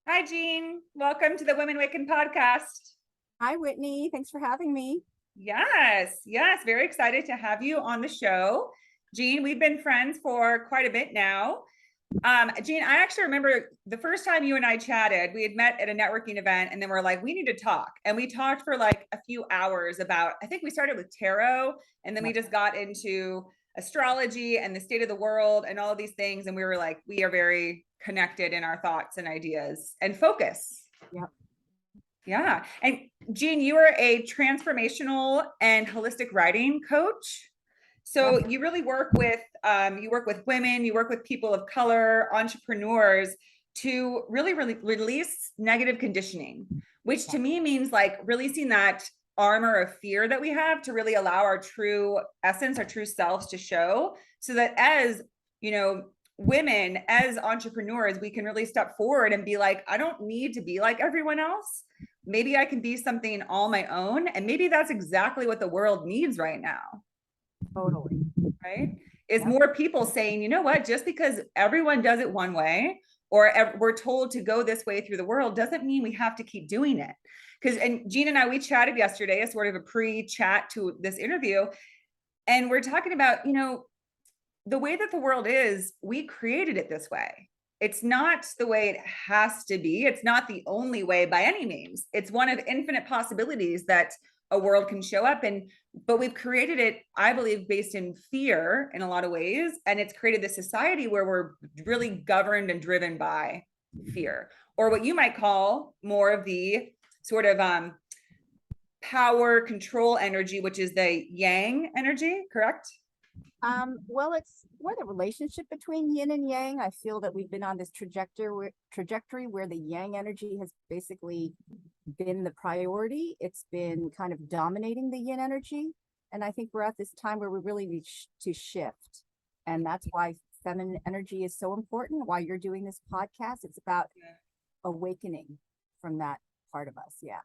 Hi, Jean. Welcome to the Women Waken podcast. Hi, Whitney. Thanks for having me. Yes, very excited to have you on the show. Jean, we've been friends for quite a bit now. Jean, I actually remember the first time you and I chatted, we had met at a networking event and then we're like, we need to talk. And we talked for like a few hours about, I think we started with tarot and then we just got into astrology and the state of the world and all of these things. And we were like, we are very connected in our thoughts and ideas and focus. Yep. Yeah. And Jean, you are a transformational and holistic writing coach. So Yep. you really work with women, you work with people of color, entrepreneurs to really release negative conditioning, which to me means like releasing that armor of fear that we have to really allow our true essence, our true selves to show, so that as women, as entrepreneurs, we can really step forward and be like, I don't need to be like everyone else. Maybe I can be something all my own. And maybe that's exactly what the world needs right now. Totally. Right? Is Yep. more people saying, you know what, just because everyone does it one way or we're told to go this way through the world doesn't mean we have to keep doing it. Because, and Jean and I, we chatted yesterday, a sort of a pre-chat to this interview, and we're talking about, the way that the world is, we created it this way. It's not the way it has to be. It's not the only way by any means. It's one of infinite possibilities that a world can show up in, but we've created it, I believe, based in fear in a lot of ways. And it's created this society where we're really governed and driven by fear, or what you might call more of the sort of power control energy, which is the yang energy, correct? Well, it's what the relationship between yin and yang. I feel that we've been on this trajectory where the yang energy has basically been the priority. It's been kind of dominating the yin energy. And I think we're at this time where we really need to shift. And that's why feminine energy is so important, why you're doing this podcast. It's about awakening from that part of us. Yeah.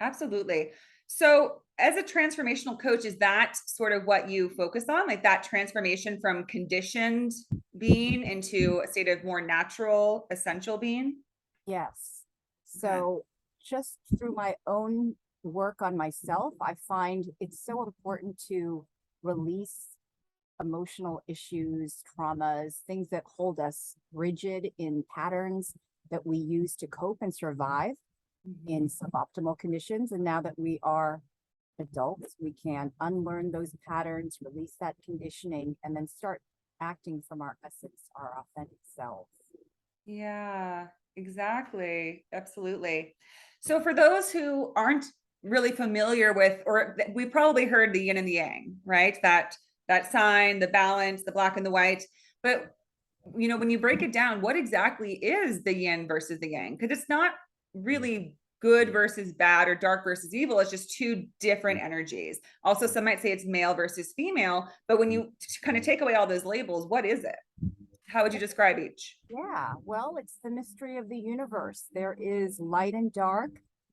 Absolutely. So, as a transformational coach, is that sort of what you focus on? Like that transformation from conditioned being into a state of more natural, essential being? Yes. Okay. So just through my own work on myself, I find it's so important to release emotional issues, traumas, things that hold us rigid in patterns that we use to cope and survive in suboptimal conditions. And now that we are adults, we can unlearn those patterns, release that conditioning, and then start acting from our essence, our authentic selves. Yeah, exactly. Absolutely. So, for those who aren't really familiar with, or we probably heard the yin and the yang, right? That sign, the balance, the black and the white. But when you break it down, what exactly is the yin versus the yang? Because it's not really good versus bad or dark versus evil. It's just two different energies. Also, some might say it's male versus female. But when you kind of take away all those labels, what is it? How would you describe each? Yeah, well, it's the mystery of the universe. There is light and dark,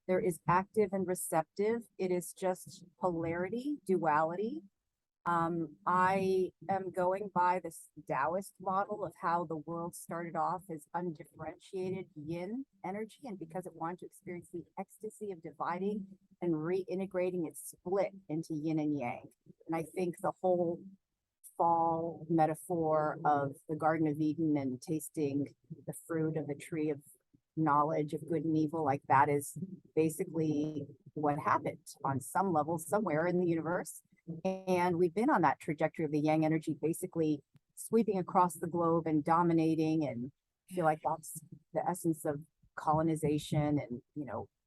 there is active and receptive. It is just polarity, duality. I am going by this Taoist model of how the world started off as undifferentiated yin energy, and because it wanted to experience the ecstasy of dividing and reintegrating, it split into yin and yang. And I think the whole fall metaphor of the Garden of Eden and tasting the fruit of the tree of knowledge of good and evil, like that is basically what happened on some level somewhere in the universe. And we've been on that trajectory of the yang energy basically sweeping across the globe and dominating. And I feel like that's the essence of colonization and,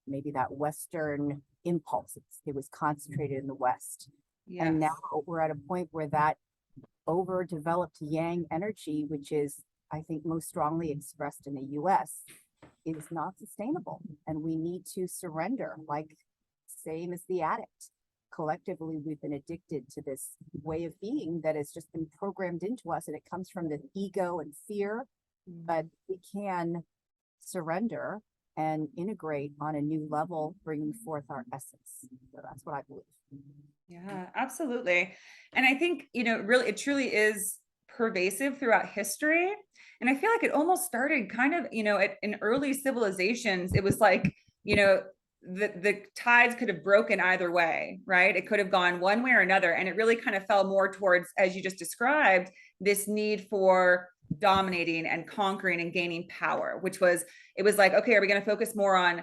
maybe that Western impulse. It was concentrated in the West. And Yes. now we're at a point where that overdeveloped yang energy, which is, I think, most strongly expressed in the US, is not sustainable. And we need to surrender, like same as the addict. Collectively, we've been addicted to this way of being that has just been programmed into us, and it comes from the ego and fear. But we can surrender and integrate on a new level, bringing forth our essence. So that's what I believe. Yeah, absolutely. And I think, really, it truly is pervasive throughout history. And I feel like it almost started kind of, in early civilizations, it was like, the tides could have broken either way, right? It could have gone one way or another. And it really kind of fell more towards, as you just described, this need for dominating and conquering and gaining power, it was like, okay, are we going to focus more on,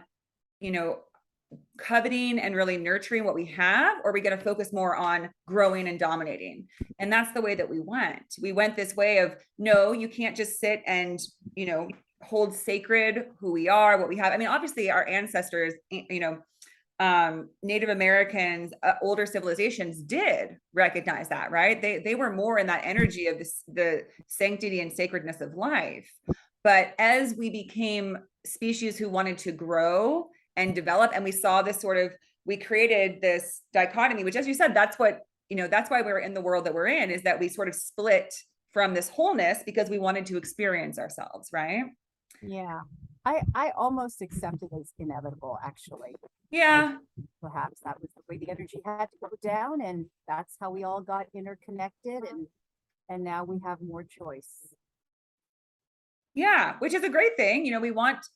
coveting and really nurturing what we have, or are we going to focus more on growing and dominating? And that's the way that we went this way of, no, you can't just sit and hold sacred who we are, what we have. I mean, obviously our ancestors, Native Americans, older civilizations did recognize that, right? They were more in that energy of the sanctity and sacredness of life. But as we became species who wanted to grow and develop, and we saw this we created this dichotomy, which, as you said, that's why we're in the world that we're in, is that we sort of split from this wholeness because we wanted to experience ourselves, right? Yeah. I almost accept it as inevitable, actually. Yeah. Perhaps that was the way the energy had to go down, and that's how we all got interconnected, and now we have more choice. Yeah, which is a great thing.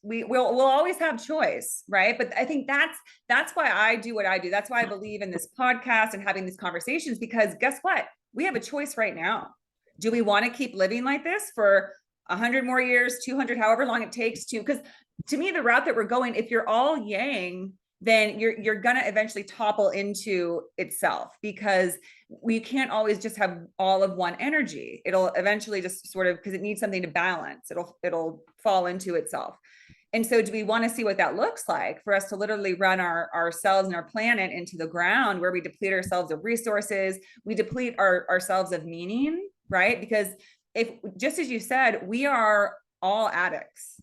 We'll always have choice, right? But I think that's why I do what I do. That's why I believe in this podcast and having these conversations, because guess what? We have a choice right now. Do we want to keep living like this for 100 more years, 200, however long it takes to? Because to me, the route that we're going, if you're all yang, then you're going to eventually topple into itself, because we can't always just have all of one energy. It'll eventually just because it needs something to balance. It'll fall into itself. And so do we want to see what that looks like for us to literally run ourselves and our planet into the ground, where we deplete ourselves of resources, we deplete ourselves of meaning, right? Because if, just as you said, we are all addicts.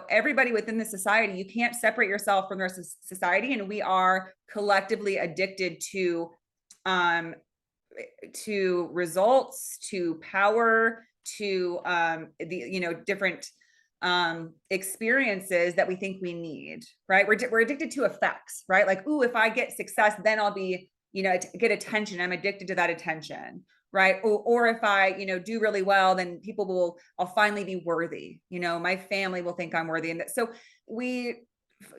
Everybody within the society, you can't separate yourself from the rest of society. And we are collectively addicted to results, to power, to different experiences that we think we need, right? We're addicted to effects, right? Like, ooh, if I get success, then I'll be, get attention. I'm addicted to that attention, right? Or if I, do really well, then I'll finally be worthy. My family will think I'm worthy. And so we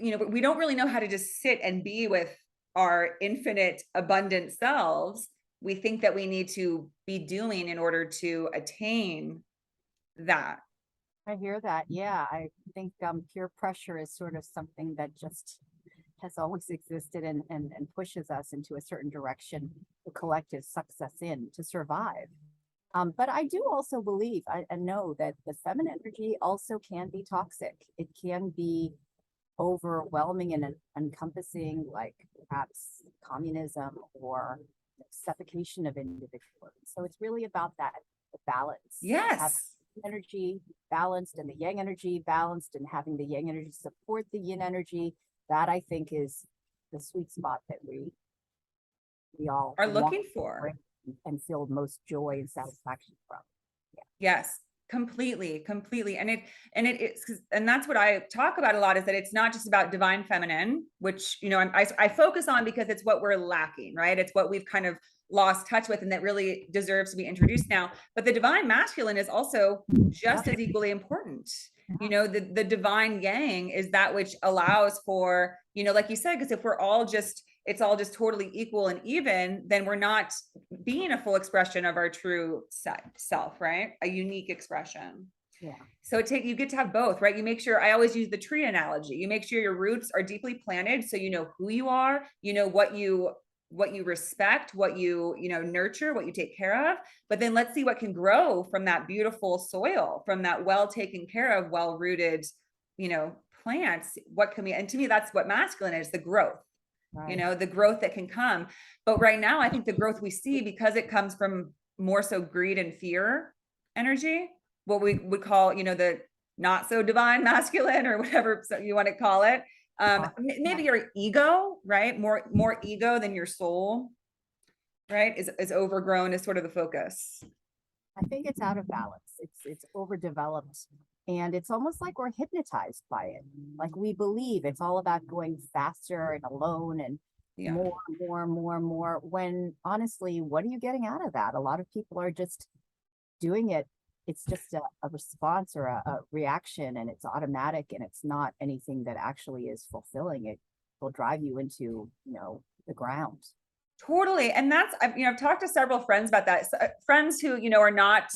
don't really know how to just sit and be with our infinite, abundant selves. We think that we need to be doing in order to attain that. I hear that. Yeah, I think peer pressure is sort of something that just has always existed and pushes us into a certain direction. The collective sucks us in to survive. But I do also believe and know that the feminine energy also can be toxic. It can be overwhelming and encompassing, like perhaps communism or suffocation of individuals. So it's really about the balance. Yes. Energy balanced and the yang energy balanced, and having the yang energy support the yin energy. That, I think, is the sweet spot that we all are looking for and feel most joy and satisfaction from. Yeah. Yes, completely. And that's what I talk about a lot, is that it's not just about divine feminine, which, I focus on because it's what we're lacking, right? It's what we've kind of lost touch with, and that really deserves to be introduced now. But the divine masculine is also just as equally important. The divine yang is that which allows for, like you said, because if it's all just totally equal and even, then we're not being a full expression of our true self, right? A unique expression. Yeah. So you get to have both, right? You make sure, I always use the tree analogy. You make sure your roots are deeply planted, so you know who you are, what you respect, what you nurture, what you take care of. But then let's see what can grow from that beautiful soil, from that well taken care of, well rooted, plants. What can we? And to me, that's what masculine is: the growth. Right. The growth that can come. But right now, I think the growth we see, because it comes from more so greed and fear energy, what we would call, the not so divine masculine, or whatever you want to call it. Maybe your ego, right? More ego than your soul, right? Is overgrown, is sort of the focus. I think it's out of balance. It's overdeveloped, and it's almost like we're hypnotized by it. Like we believe it's all about going faster and alone and more, when honestly, what are you getting out of that? A lot of people are just doing it, it's just a response or a reaction, and it's automatic, and it's not anything that actually is fulfilling. It will drive you into, the ground. Totally. And that's, I've talked to several friends about that. Friends who, are not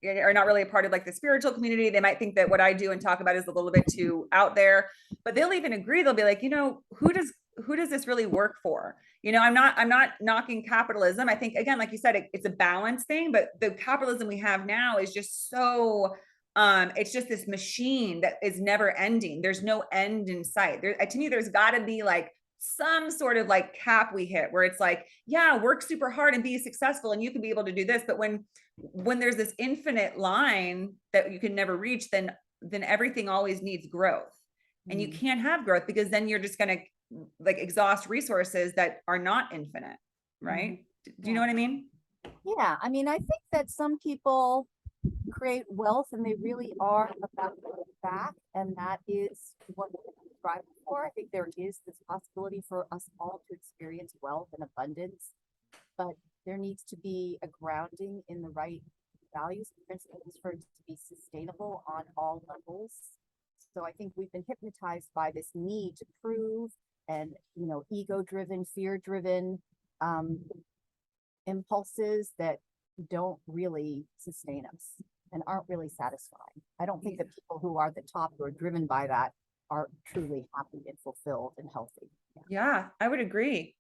really a part of like the spiritual community. They might think that what I do and talk about is a little bit too out there, but they'll even agree. They'll be like, who does this really work for? I'm not knocking capitalism. I think, again, like you said, it's a balance thing, but the capitalism we have now is just so, it's just this machine that is never ending. There's no end in sight. To me, there's gotta be like some sort of like cap we hit where it's like, yeah, work super hard and be successful and you can be able to do this. But when there's this infinite line that you can never reach, then everything always needs growth. And you can't have growth because then you're just going to like exhaust resources that are not infinite. Right. Do you know what I mean? Yeah. I mean, I think that some people create wealth and they really are about giving back. And that is what we're striving for. I think there is this possibility for us all to experience wealth and abundance, but there needs to be a grounding in the right values and principles for it to be sustainable on all levels. So I think we've been hypnotized by this need to prove and, ego-driven, fear-driven impulses that don't really sustain us and aren't really satisfying. I don't think that people who are at the top, who are driven by that, are truly happy and fulfilled and healthy. Yeah, I would agree.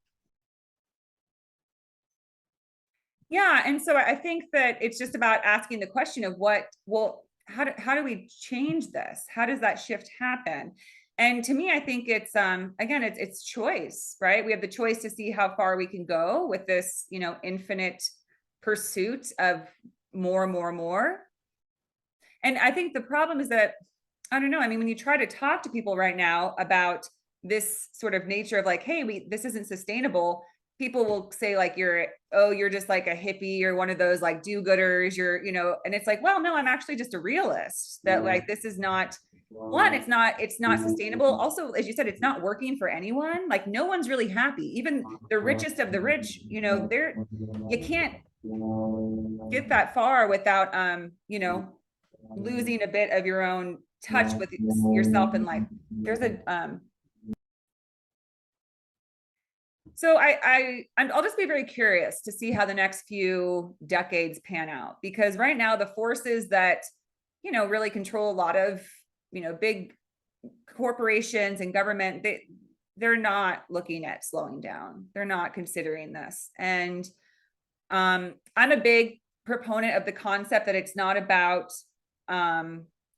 Yeah. And so I think that it's just about asking the question of how do we change this? How does that shift happen? And to me, I think it's, again, it's choice, right? We have the choice to see how far we can go with this, infinite pursuit of more and more and more. And I think the problem is that, I don't know. I mean, when you try to talk to people right now about this sort of nature of like, hey, this isn't sustainable, people will say like, you're just like a hippie, you're one of those like do-gooders, and it's like, well, no, I'm actually just a realist that like, this is not one, it's not sustainable. Also, as you said, it's not working for anyone. Like no one's really happy. Even the richest of the rich, you can't get that far without, losing a bit of your own touch with yourself in life. There's so I'll just be very curious to see how the next few decades pan out, because right now the forces that, really control a lot of, big corporations and government, they're not looking at slowing down. They're not considering this. And I'm a big proponent of the concept that it's not about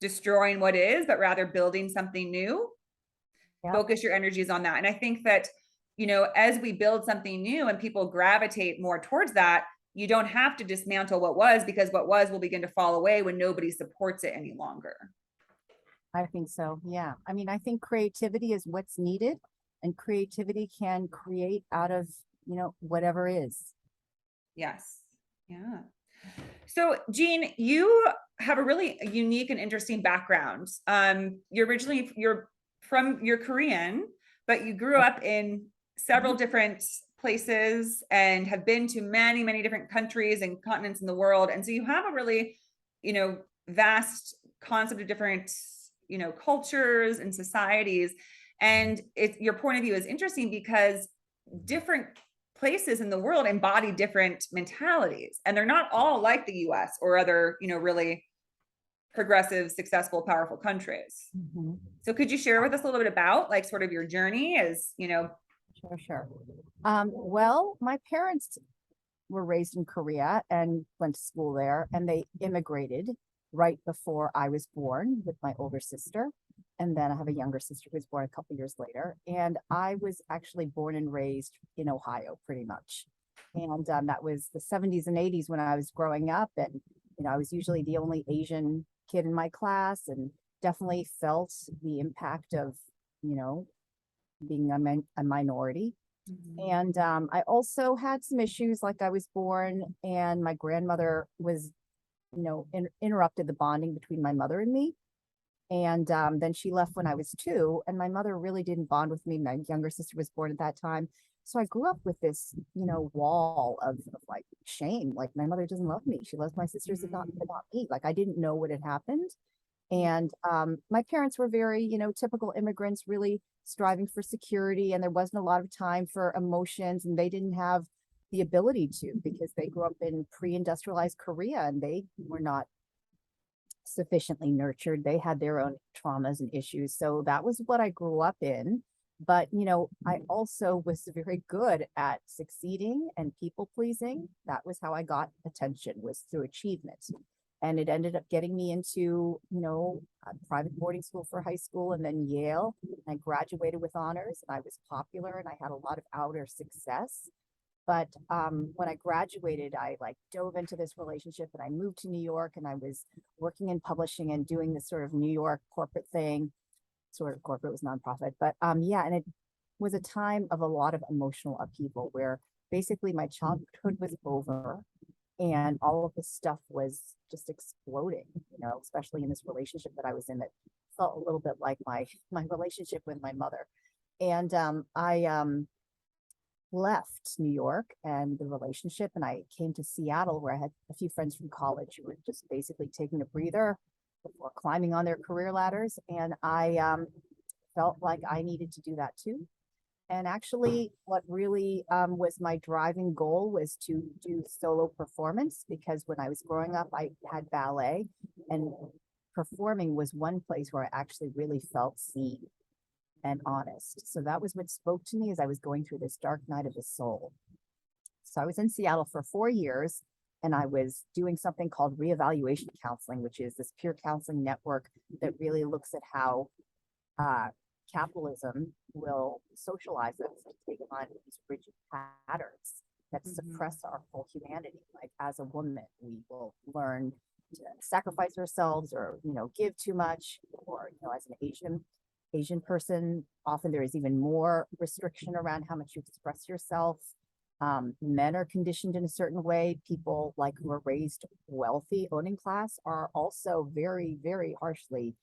destroying what is, but rather building something new. Yep. Focus your energies on that. And I think that, as we build something new and people gravitate more towards that, you don't have to dismantle what was, because what was will begin to fall away when nobody supports it any longer. I think so. Yeah. I mean, I think creativity is what's needed, and creativity can create out of, whatever is. Yes. Yeah. So Jean, you have a really unique and interesting background. You're Korean, but you grew up in several different places and have been to many, many different countries and continents in the world. And so you have a really, vast concept of different, cultures and societies. And your point of view is interesting because different places in the world embody different mentalities, and they're not all like the US or other, really progressive, successful, powerful countries. Mm-hmm. So could you share with us a little bit about like sort of your journey as, Sure. Well, my parents were raised in Korea and went to school there, and they immigrated right before I was born with my older sister. And then I have a younger sister who was born a couple years later. And I was actually born and raised in Ohio, pretty much. And that was the 70s and 80s when I was growing up. And, I was usually the only Asian kid in my class, and definitely felt the impact of, being a minority. Mm-hmm. And I also had some issues, like I was born and my grandmother was, interrupted the bonding between my mother and me. And then she left when I was 2, and my mother really didn't bond with me. My younger sister was born at that time. So I grew up with this, wall of like shame. Like my mother doesn't love me. She loves my sisters but not me. Like I didn't know what had happened. And my parents were very, typical immigrants, really striving for security. And there wasn't a lot of time for emotions. And they didn't have the ability to, because they grew up in pre-industrialized Korea and they were not sufficiently nurtured. They had their own traumas and issues. So that was what I grew up in. But, I also was very good at succeeding and people pleasing. That was how I got attention, was through achievement. And it ended up getting me into, a private boarding school for high school and then Yale. I graduated with honors and I was popular and I had a lot of outer success. But when I graduated, I like dove into this relationship and I moved to New York and I was working in publishing and doing this sort of New York corporate thing. Sort of corporate, was nonprofit, but yeah, and it was a time of a lot of emotional upheaval where basically my childhood was over and all of this stuff was just exploding, especially in this relationship that I was in that felt a little bit like my relationship with my mother. And I left New York and the relationship, and I came to Seattle where I had a few friends from college who were just basically taking a breather before climbing on their career ladders. And I felt like I needed to do that too. And actually, what really was my driving goal was to do solo performance, because when I was growing up, I had ballet, and performing was one place where I actually really felt seen and honest. So that was what spoke to me as I was going through this dark night of the soul. So I was in Seattle for 4 years and I was doing something called Reevaluation Counseling, which is this peer counseling network that really looks at how capitalism will socialize us to take on these rigid patterns that suppress our full humanity. Like as a woman, we will learn to sacrifice ourselves or, give too much, or, as an Asian person, often there is even more restriction around how much you express yourself. Men are conditioned in a certain way. People like who are raised wealthy, owning class, are also very, very harshly,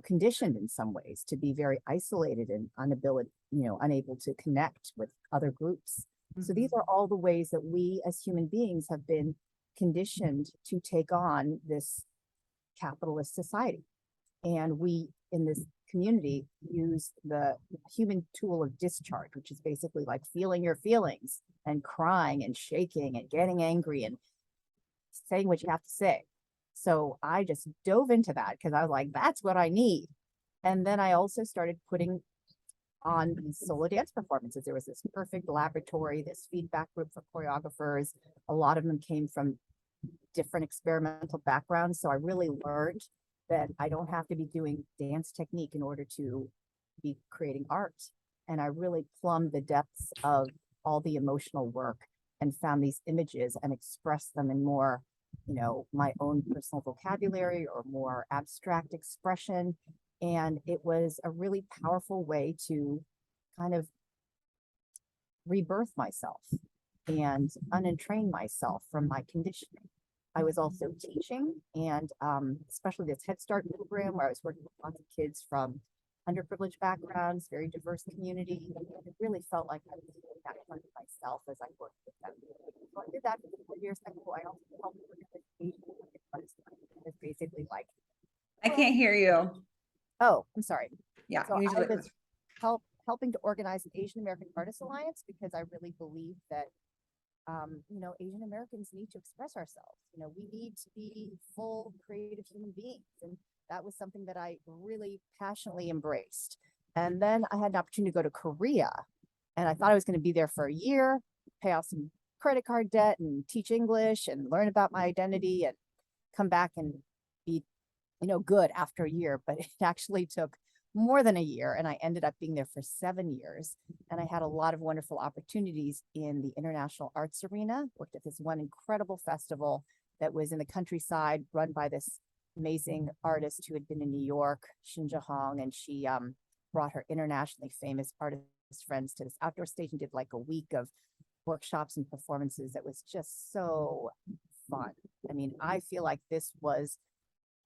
conditioned in some ways to be very isolated and unable to connect with other groups. So these are all the ways that we as human beings have been conditioned to take on this capitalist society. And we in this community use the human tool of discharge, which is basically like feeling your feelings and crying and shaking and getting angry and saying what you have to say. So I just dove into that because I was like, that's what I need. And then I also started putting on these solo dance performances. There was this perfect laboratory, this feedback group for choreographers. A lot of them came from different experimental backgrounds. So I really learned that I don't have to be doing dance technique in order to be creating art. And I really plumbed the depths of all the emotional work and found these images and expressed them in more, my own personal vocabulary or more abstract expression. And it was a really powerful way to kind of rebirth myself and unentrain myself from my conditioning. I was also teaching, and especially this Head Start program where I was working with lots of kids from underprivileged backgrounds, very diverse community. It really felt like I was doing that for myself as I worked with them. So I did that for 4 years. I also helped with education. It's basically like, I can't hear you. oh, I'm sorry. Yeah. So I was helping to organize an Asian American Artists Alliance because I really believe that Asian Americans need to express ourselves. We need to be full creative human beings. And that was something that I really passionately embraced. And then I had an opportunity to go to Korea, and I thought I was going to be there for a year, pay off some credit card debt and teach English and learn about my identity and come back and be, good after a year. But it actually took more than a year, and I ended up being there for 7 years. And I had a lot of wonderful opportunities in the international arts arena. Worked at this one incredible festival that was in the countryside, run by this amazing artist who had been in New York, Shin Hong, and she brought her internationally famous artist friends to this outdoor stage and did like a week of workshops and performances that was just so fun. I mean, I feel like this was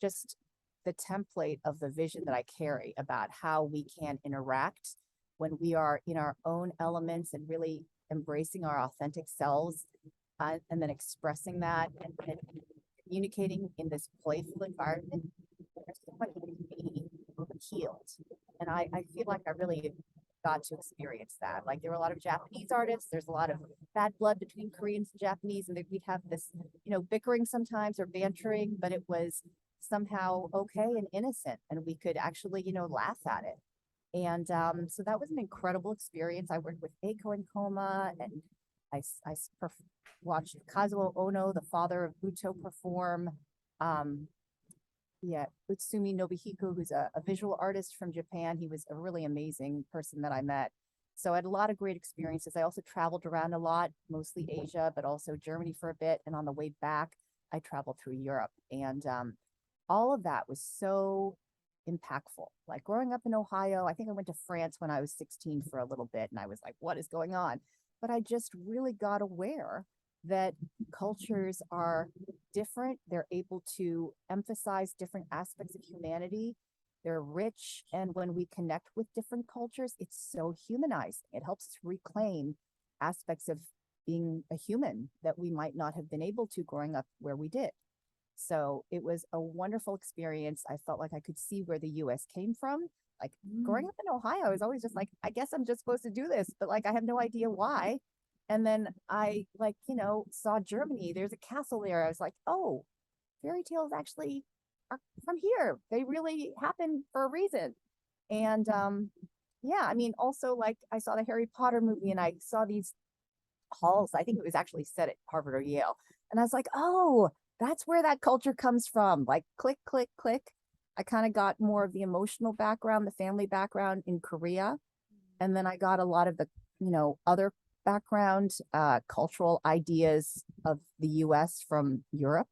just the template of the vision that I carry about how we can interact when we are in our own elements and really embracing our authentic selves, and then expressing that and communicating in this playful environment, somebody can be healed. And I feel like I really got to experience that. Like there were a lot of Japanese artists, there's a lot of bad blood between Koreans and Japanese, and we'd have this, bickering sometimes or bantering, but it was somehow okay and innocent, and we could actually, laugh at it. And so that was an incredible experience. I worked with Eiko and Koma, and watched Kazuo Ono, the father of Buto, perform. Yeah, Utsumi Nobuhiko, who's a visual artist from Japan. He was a really amazing person that I met. So I had a lot of great experiences. I also traveled around a lot, mostly Asia, but also Germany for a bit. And on the way back, I traveled through Europe. And all of that was so impactful. Like growing up in Ohio, I think I went to France when I was 16 for a little bit. And I was like, what is going on? But I just really got aware that cultures are different. They're able to emphasize different aspects of humanity. They're rich. And when we connect with different cultures, it's so humanizing. It helps us reclaim aspects of being a human that we might not have been able to growing up where we did. So it was a wonderful experience. I felt like I could see where the US came from. Like growing up in Ohio, I was always just like, I guess I'm just supposed to do this, but like I have no idea why. And then I saw Germany. There's a castle there. I was like, oh, fairy tales actually are from here. They really happen for a reason. And yeah, I mean, also like I saw the Harry Potter movie and I saw these halls. I think it was actually set at Harvard or Yale. And I was like, oh, that's where that culture comes from. Like click, click, click. I kind of got more of the emotional background, the family background in Korea. And then I got a lot of the, other background, cultural ideas of the US from Europe.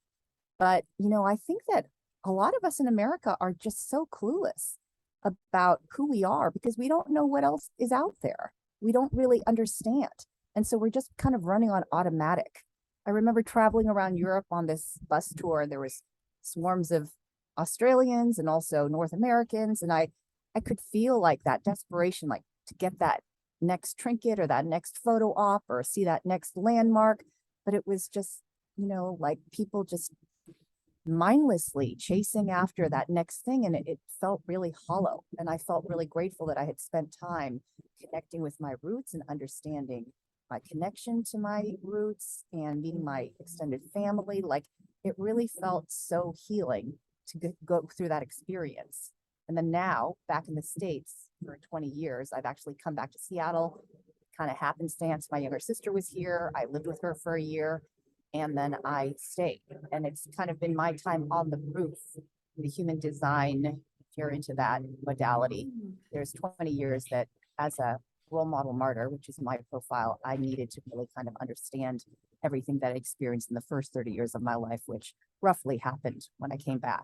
But, I think that a lot of us in America are just so clueless about who we are because we don't know what else is out there. We don't really understand. And so we're just kind of running on automatic. I remember traveling around Europe on this bus tour, and there was swarms of Australians and also North Americans. And I could feel like that desperation, like to get that next trinket or that next photo op or see that next landmark. But it was just, like people just mindlessly chasing after that next thing. And it felt really hollow. And I felt really grateful that I had spent time connecting with my roots and understanding my connection to my roots and meeting my extended family. Like it really felt so healing to go through that experience. And then now back in the States for 20 years, I've actually come back to Seattle, kind of happenstance. My younger sister was here. I lived with her for a year and then I stayed. And it's kind of been my time on the roof, the human design, if you're into that modality. There's 20 years that as a role model martyr, which is my profile, I needed to really kind of understand everything that I experienced in the first 30 years of my life, which roughly happened when I came back.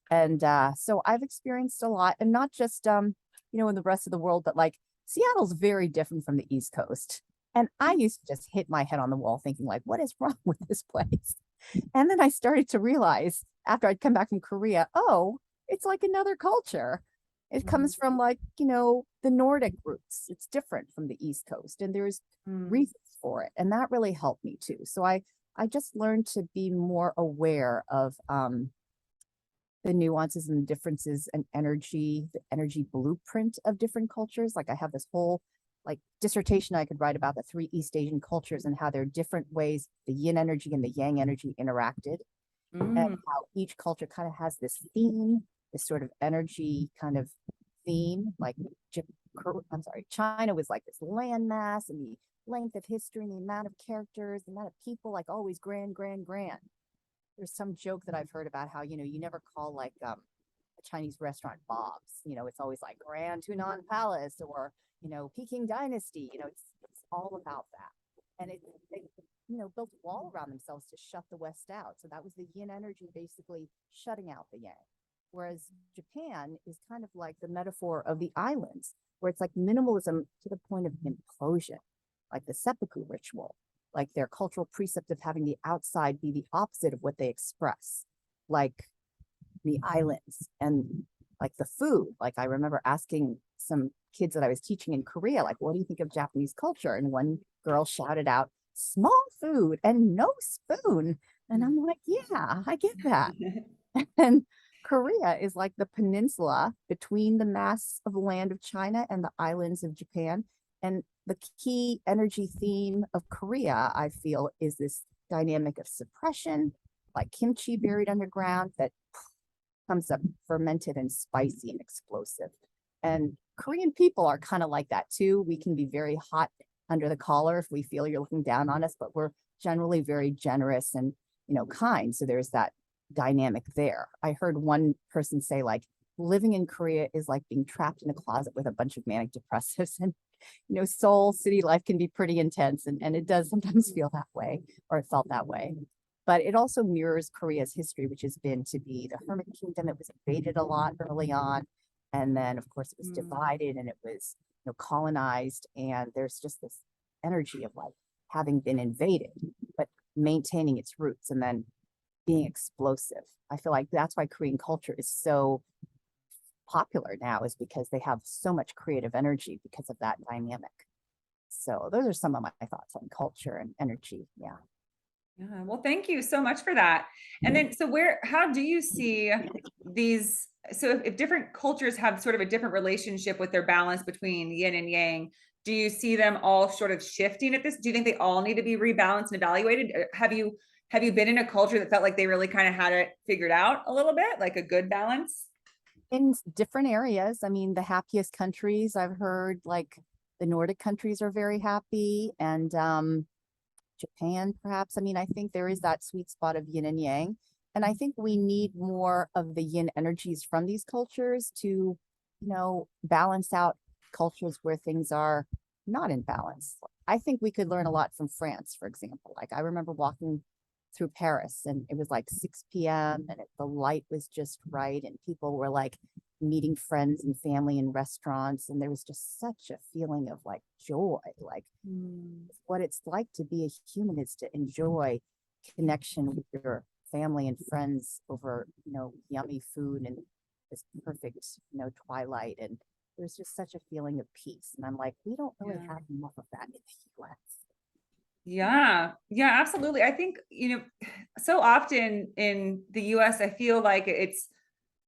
And so I've experienced a lot, and not just, in the rest of the world, but like Seattle's very different from the East Coast. And I used to just hit my head on the wall thinking like, what is wrong with this place? And then I started to realize after I'd come back from Korea, oh, it's like another culture. It comes from like, the Nordic roots. It's different from the East Coast and there's reasons for it. And that really helped me too. So I just learned to be more aware of the nuances and differences and the energy blueprint of different cultures. Like I have this whole like dissertation I could write about the 3 East Asian cultures and how they're different ways the yin energy and the yang energy interacted and how each culture kind of has this theme, this sort of energy kind of theme. Like China was like this landmass and the length of history and the amount of characters, the amount of people, like always grand, grand, grand. There's some joke that I've heard about how, you never call like a Chinese restaurant Bob's, it's always like Grand Hunan Palace or, Peking Dynasty, it's all about that. And they built a wall around themselves to shut the West out. So that was the yin energy basically shutting out the yang. Whereas Japan is kind of like the metaphor of the islands, where it's like minimalism to the point of implosion, like the seppuku ritual, like their cultural precept of having the outside be the opposite of what they express, like the islands. And like the food. Like I remember asking some kids that I was teaching in Korea, like, what do you think of Japanese culture? And one girl shouted out, small food and no spoon. And I'm like, yeah, I get that. And Korea is like the peninsula between the mass of the land of China and the islands of Japan. And the key energy theme of Korea, I feel, is this dynamic of suppression, like kimchi buried underground that comes up fermented and spicy and explosive. And Korean people are kind of like that too. We can be very hot under the collar if we feel you're looking down on us, but we're generally very generous and, kind. So there's that dynamic there. I heard one person say, like, living in Korea is like being trapped in a closet with a bunch of manic depressives. And, Seoul city life can be pretty intense. And it does sometimes feel that way, or it felt that way. But it also mirrors Korea's history, which has been to be the hermit kingdom. It was invaded a lot early on. And then, of course, it was divided and it was, colonized. And there's just this energy of like having been invaded, but maintaining its roots and then being explosive. I feel like that's why Korean culture is so popular now, is because they have so much creative energy because of that dynamic. So those are some of my thoughts on culture and energy. Yeah. Yeah, well, thank you so much for that. And then, so how do you see these? So if different cultures have sort of a different relationship with their balance between yin and yang, do you see them all sort of shifting at this? Do you think they all need to be rebalanced and evaluated? Have you been in a culture that felt like they really kind of had it figured out a little bit, like a good balance? In different areas. I mean, the happiest countries I've heard, like the Nordic countries are very happy, and Japan, perhaps. I mean, I think there is that sweet spot of yin and yang. And I think we need more of the yin energies from these cultures to, balance out cultures where things are not in balance. I think we could learn a lot from France, for example. Like I remember walking through Paris and it was like 6 p.m. and the light was just right. And people were like meeting friends and family in restaurants. And there was just such a feeling of like joy, like what it's like to be a human is to enjoy connection with your family and friends over, yummy food and this perfect, twilight. And there's just such a feeling of peace. And I'm like, we don't really have enough of that in the US. Yeah, absolutely. I think, so often in the US, I feel like it's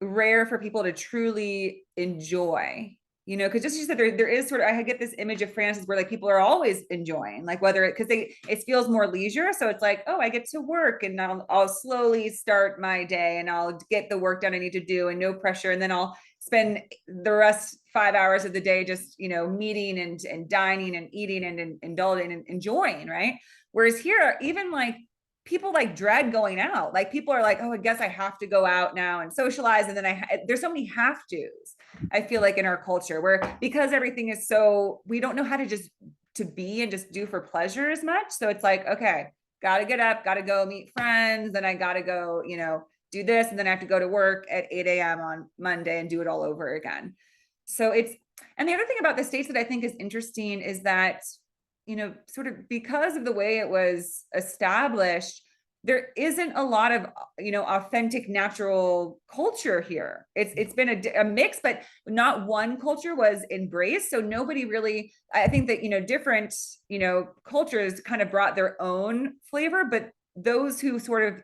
rare for people to truly enjoy, because just you said there is sort of, I get this image of France where like people are always enjoying, like whether it feels more leisure. So it's like, oh, I get to work and I'll slowly start my day and I'll get the work done I need to do and no pressure. And then I'll spend the rest 5 hours of the day just, meeting and dining and eating and indulging and enjoying. Right. Whereas here, even like people like dread going out. Like people are like, oh, I guess I have to go out now and socialize. And then there's so many have to's, I feel like, in our culture where, because everything is so, we don't know how to just to be and just do for pleasure as much. So it's like, okay, got to get up, got to go meet friends. Then I got to go, do this. And then I have to go to work at 8 a.m. on Monday and do it all over again. So and the other thing about the States that I think is interesting is that, sort of because of the way it was established, there isn't a lot of, authentic natural culture here. It's been a mix, but not one culture was embraced. So nobody really, I think that, different, cultures kind of brought their own flavor, but those who sort of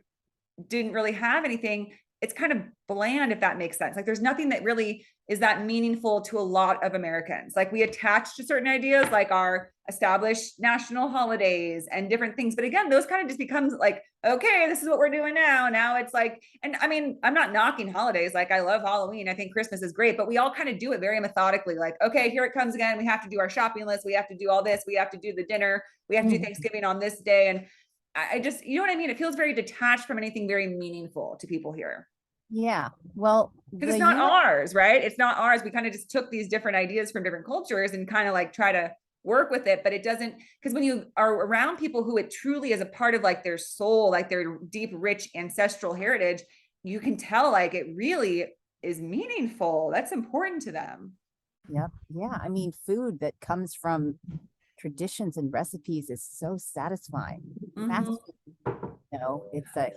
didn't really have anything, it's kind of bland, if that makes sense. Like there's nothing that really is that meaningful to a lot of Americans. Like we attach to certain ideas, like our established national holidays and different things. But again, those kind of just becomes like, okay, this is what we're doing now. Now it's like, and I mean, I'm not knocking holidays. Like I love Halloween. I think Christmas is great, but we all kind of do it very methodically. Like, okay, here it comes again. We have to do our shopping list. We have to do all this. We have to do the dinner. We have to do Thanksgiving on this day. And I just, you know what I mean? It feels very detached from anything very meaningful to people here. Yeah. Well, because it's not ours, right? It's not ours. We kind of just took these different ideas from different cultures and kind of like try to work with it, but it doesn't, because when you are around people who it truly is a part of like their soul, like their deep, rich ancestral heritage, you can tell like it really is meaningful. That's important to them. Yep. Yeah. I mean, food that comes from traditions and recipes is so satisfying. It's a hit. It's a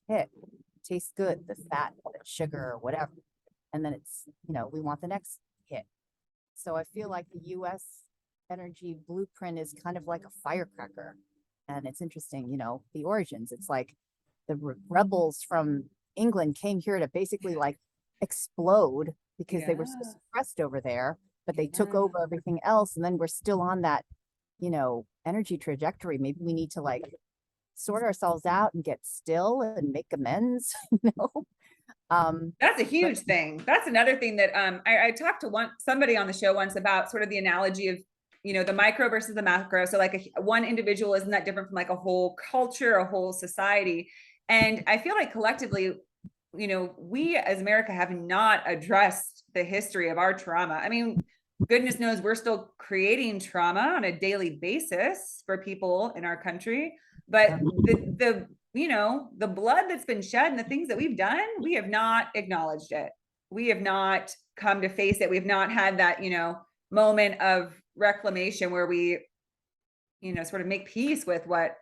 hit. It tastes good. The fat, the sugar, or whatever. we want the next hit. So I feel like the US energy blueprint is kind of like a firecracker. And it's interesting, the origins. It's like the rebels from England came here to basically like explode because they were so suppressed over there, but they took over everything else. And then we're still on that, energy trajectory. Maybe we need to like sort ourselves out and get still and make amends, That's a huge thing. That's another thing that I talked to somebody on the show once about sort of the analogy of, the micro versus the macro. So like one individual isn't that different from like a whole culture, a whole society. And I feel like collectively, we as America have not addressed the history of our trauma. I mean, goodness knows we're still creating trauma on a daily basis for people in our country. But the blood that's been shed and the things that we've done, we have not acknowledged it. We have not come to face it. We've not had that, moment of reclamation where we, sort of make peace with what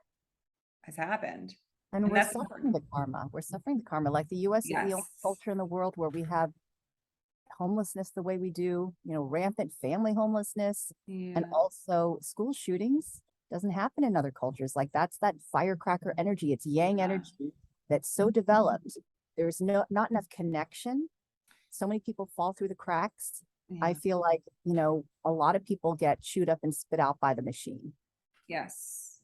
has happened. And we're suffering the karma. We're suffering the karma. Like the US is the only culture in the world where we have homelessness the way we do, rampant family homelessness, and also school shootings. Doesn't happen in other cultures. Like that's that firecracker energy. It's yang energy that's so developed. There's not enough connection. So many people fall through the cracks. I feel like, a lot of people get chewed up and spit out by the machine. Yes.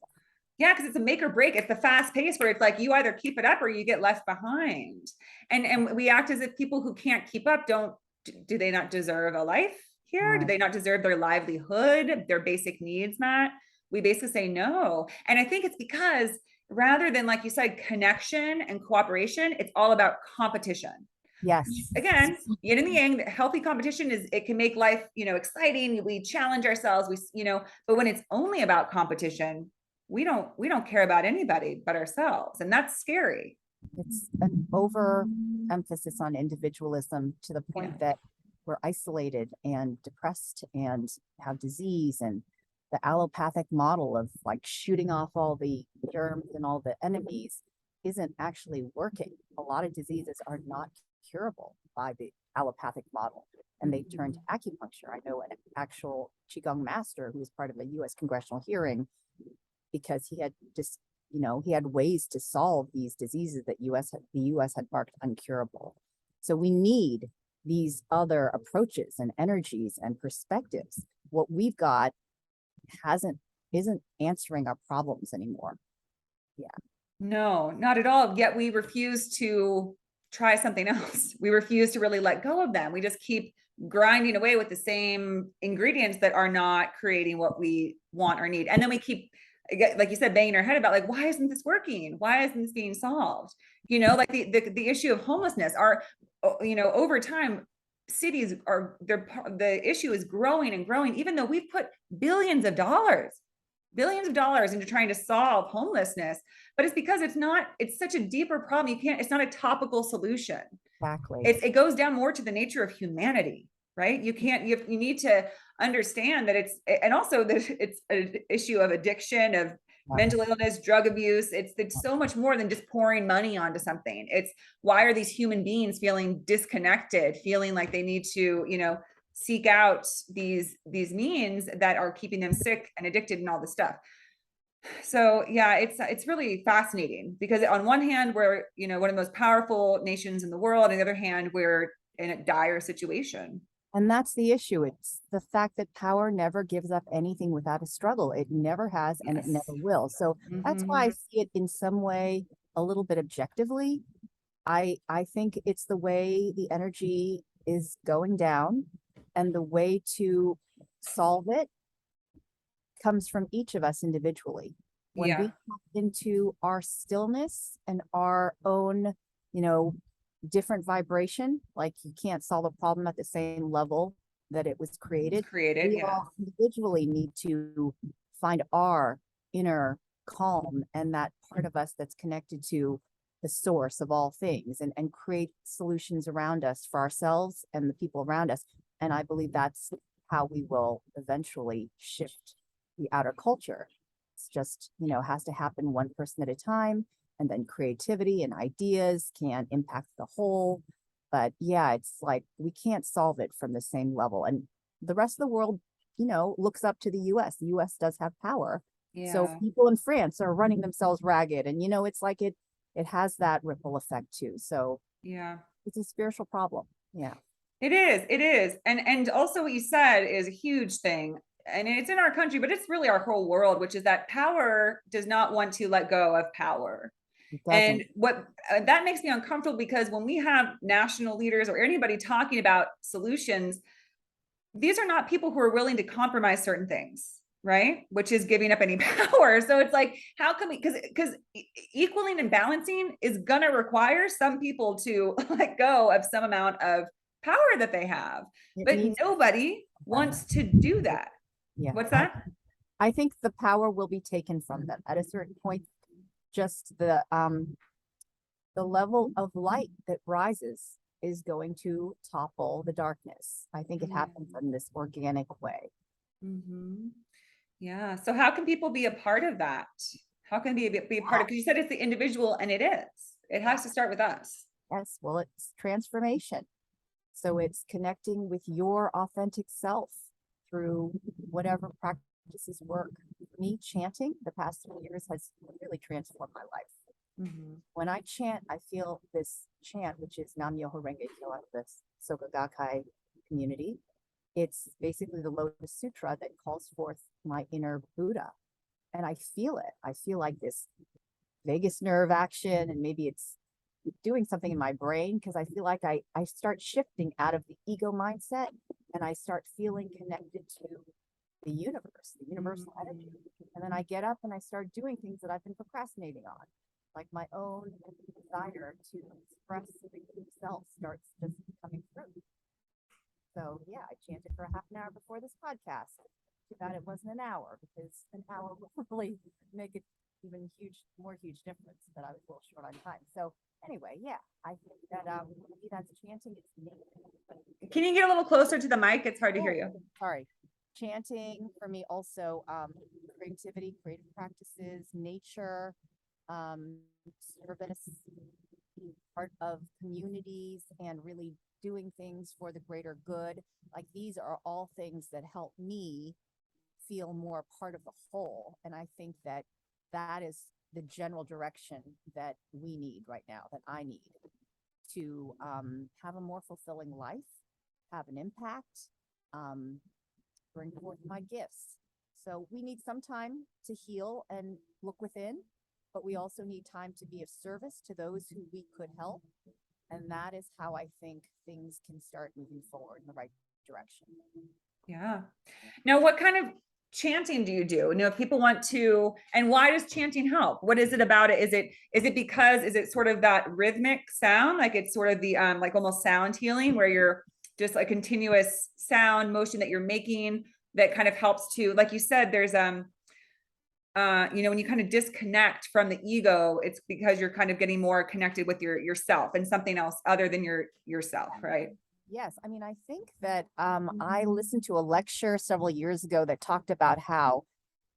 Yeah, because it's a make or break. It's the fast pace where it's like you either keep it up or you get left behind. And we act as if people who can't keep up do they not deserve a life here? Right. Do they not deserve their livelihood, their basic needs met? We basically say no. And I think it's because rather than, like you said, connection and cooperation, it's all about competition. Yes. Again, yin and the yang, healthy competition it can make life, exciting. We challenge ourselves, but when it's only about competition, we don't care about anybody but ourselves. And that's scary. It's an overemphasis on individualism to the point that we're isolated and depressed and have disease, and the allopathic model of like shooting off all the germs and all the enemies isn't actually working. A lot of diseases are not curable by the allopathic model, and they turn to acupuncture. I know an actual Qigong master who was part of a US congressional hearing because he had just, he had ways to solve these diseases that the US had marked uncurable. So we need these other approaches and energies and perspectives. What we've got isn't answering our problems anymore. Yeah. No, not at all. Yet we refuse to try something else. We refuse to really let go of them. We just keep grinding away with the same ingredients that are not creating what we want or need. And then we keep, like you said, banging our head about like, why isn't this working? Why isn't this being solved? Like the issue of homelessness over time, cities the issue is growing and growing, even though we've put billions of dollars into trying to solve homelessness, but it's because it's such a deeper problem. It's not a topical solution. Exactly. It goes down more to the nature of humanity, right? You need to understand that and also that it's an issue of addiction, of mental illness, drug abuse. It's so much more than just pouring money onto something. It's why are these human beings feeling disconnected, feeling like they need to, seek out these means that are keeping them sick and addicted and all this stuff. So yeah, it's really fascinating because on one hand, we're, one of the most powerful nations in the world. On the other hand, we're in a dire situation. And that's the issue. It's the fact that power never gives up anything without a struggle. It never has, and it never will. So that's why I see it in some way a little bit objectively. I think it's the way the energy is going down, and the way to solve it comes from each of us individually. When we tap into our stillness and our own, different vibration, like you can't solve a problem at the same level that it was created. We all individually need to find our inner calm and that part of us that's connected to the source of all things, and create solutions around us for ourselves and the people around us. And I believe that's how we will eventually shift the outer culture. It's just, has to happen one person at a time, and then creativity and ideas can impact the whole. But yeah, it's like we can't solve it from the same level. And the rest of the world, looks up to the US. The US does have power. So Yeah. people in France are running themselves ragged. And it's like it has that ripple effect too. So Yeah. it's a spiritual problem. Yeah. It is. It is. And also what you said is a huge thing. And it's in our country, but it's really our whole world, which is that power does not want to let go of power. It And doesn't. what that makes me uncomfortable, because when we have national leaders or anybody talking about solutions, these are not people who are willing to compromise certain things, right? Which is giving up any power. So it's like, how can we, because equaling and balancing is going to require some people to let go of some amount of power that they have, It but needs. nobody wants to do that. Yeah. What's that? I think the power will be taken from them at a certain point. Just the level of light that rises is going to topple the darkness. I think it happens in this organic way. Mm-hmm. Yeah. So how can people be a part of that? How can they be a part of, because you said it's the individual, and it is. It has to start with us. Yes, well, it's transformation. So it's connecting with your authentic self through whatever practices work. For me, chanting the past 3 years has really transformed my life. Mm-hmm. When I chant, I feel this chant, which is Nam Myoho Renge Kyo out of the Soka Gakkai community. It's basically the Lotus Sutra that calls forth my inner Buddha. And I feel it. I feel like this vagus nerve action, and maybe it's doing something in my brain, because I feel like I start shifting out of the ego mindset, and I start feeling connected to the universe, the universal energy. And then I get up and I start doing things that I've been procrastinating on, like my own desire to express the true self starts just coming through. So yeah, I chanted for a half an hour before this podcast. Too bad it wasn't an hour, because an hour will really make it even more huge difference. That I was a little short on time. So anyway, yeah, I think that maybe that's chanting. Can you get a little closer to the mic? It's hard to hear you. Sorry. Chanting for me also, creativity, creative practices, nature, service, being part of communities, and really doing things for the greater good. Like, these are all things that help me feel more part of the whole. And I think that that is the general direction that we need right now, that I need to have a more fulfilling life, have an impact, bring forth my gifts. So we need some time to heal and look within, but we also need time to be of service to those who we could help. And that is how I think things can start moving forward in the right direction. Yeah. Now, what kind of chanting do you do? If people want to, and why does chanting help? What is it about it? Is it sort of that rhythmic sound? Like, it's sort of the, like almost sound healing, where you're just a continuous sound motion that you're making that kind of helps to, like you said, there's, when you kind of disconnect from the ego, it's because you're kind of getting more connected with yourself and something else other than yourself, right? Yes. I mean, I think that I listened to a lecture several years ago that talked about how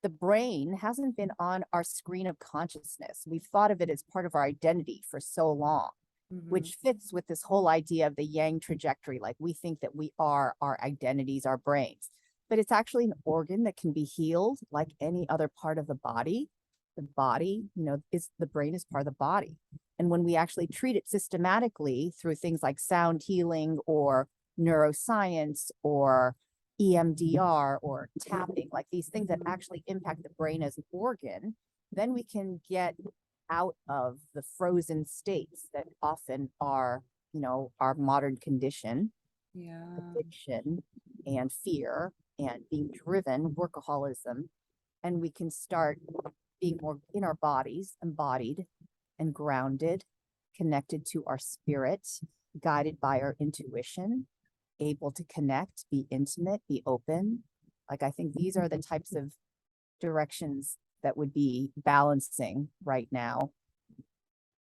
the brain hasn't been on our screen of consciousness. We've thought of it as part of our identity for so long, which fits with this whole idea of the yang trajectory. Like, we think that we are our identities, our brains, but it's actually an organ that can be healed like any other part of the body. The body, the brain is part of the body. And when we actually treat it systematically through things like sound healing or neuroscience or EMDR or tapping, like these things that actually impact the brain as an organ, then we can get out of the frozen states that often are, our modern condition, addiction and fear and being driven, workaholism, and we can start being more in our bodies, embodied and grounded, connected to our spirit, guided by our intuition, able to connect, be intimate, be open. Like, I think these are the types of directions that would be balancing right now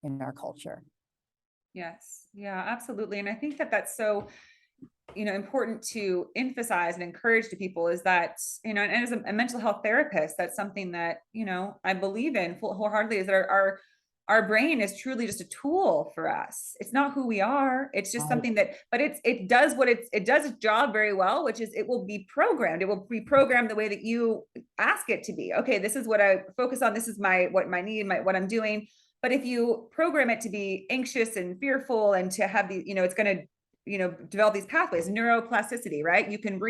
in our culture. Yes. Yeah, absolutely. And I think that that's so, important to emphasize and encourage to people, is that, and as a mental health therapist, that's something that, I believe in wholeheartedly, is that our brain is truly just a tool for us. It's not who we are. It's just something that, but it does it does its job very well, which is it will be programmed. It will be programmed the way that you ask it to be. Okay, this is what I focus on. This is what my need, what I'm doing. But if you program it to be anxious and fearful and to have it's going to, develop these pathways, neuroplasticity, right? You can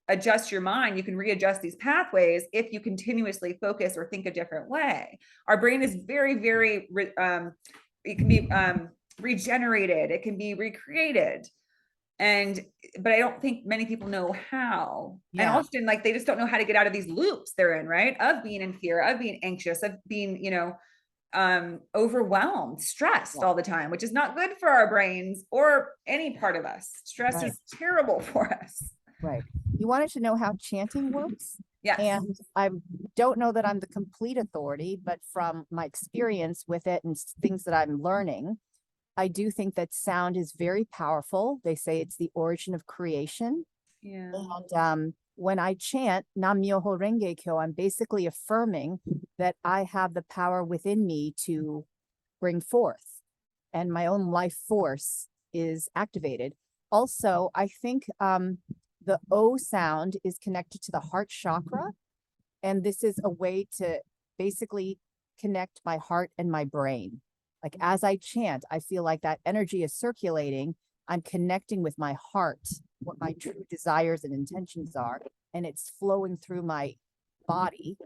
adjust your mind, you can readjust these pathways if you continuously focus or think a different way. Our brain is very, very, it can be regenerated, it can be recreated. But I don't think many people know how. Yeah. And often they just don't know how to get out of these loops they're in, right? Of being in fear, of being anxious, of being, overwhelmed, stressed all the time, which is not good for our brains or any part of us. Stress is terrible for us. Right. You wanted to know how chanting works? Yeah. And I don't know that I'm the complete authority, but from my experience with it and things that I'm learning, I do think that sound is very powerful. They say it's the origin of creation. Yeah. And when I chant Nam Myoho Renge Kyo, I'm basically affirming that I have the power within me to bring forth, and my own life force is activated. Also, I think the O sound is connected to the heart chakra. And this is a way to basically connect my heart and my brain. Like as I chant, I feel like that energy is circulating. I'm connecting with my heart, what my true desires and intentions are. And it's flowing through my body,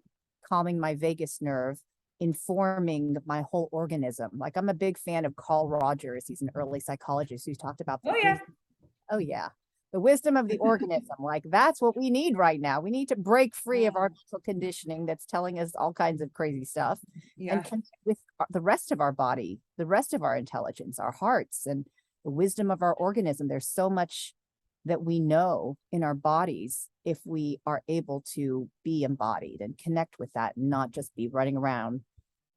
calming my vagus nerve, informing my whole organism. Like I'm a big fan of Carl Rogers. He's an early psychologist who's talked about the wisdom of the organism. Like that's what we need right now. We need to break free of our mental conditioning that's telling us all kinds of crazy stuff and connect with the rest of our body, the rest of our intelligence, our hearts, and the wisdom of our organism. There's so much that we know in our bodies if we are able to be embodied and connect with that and not just be running around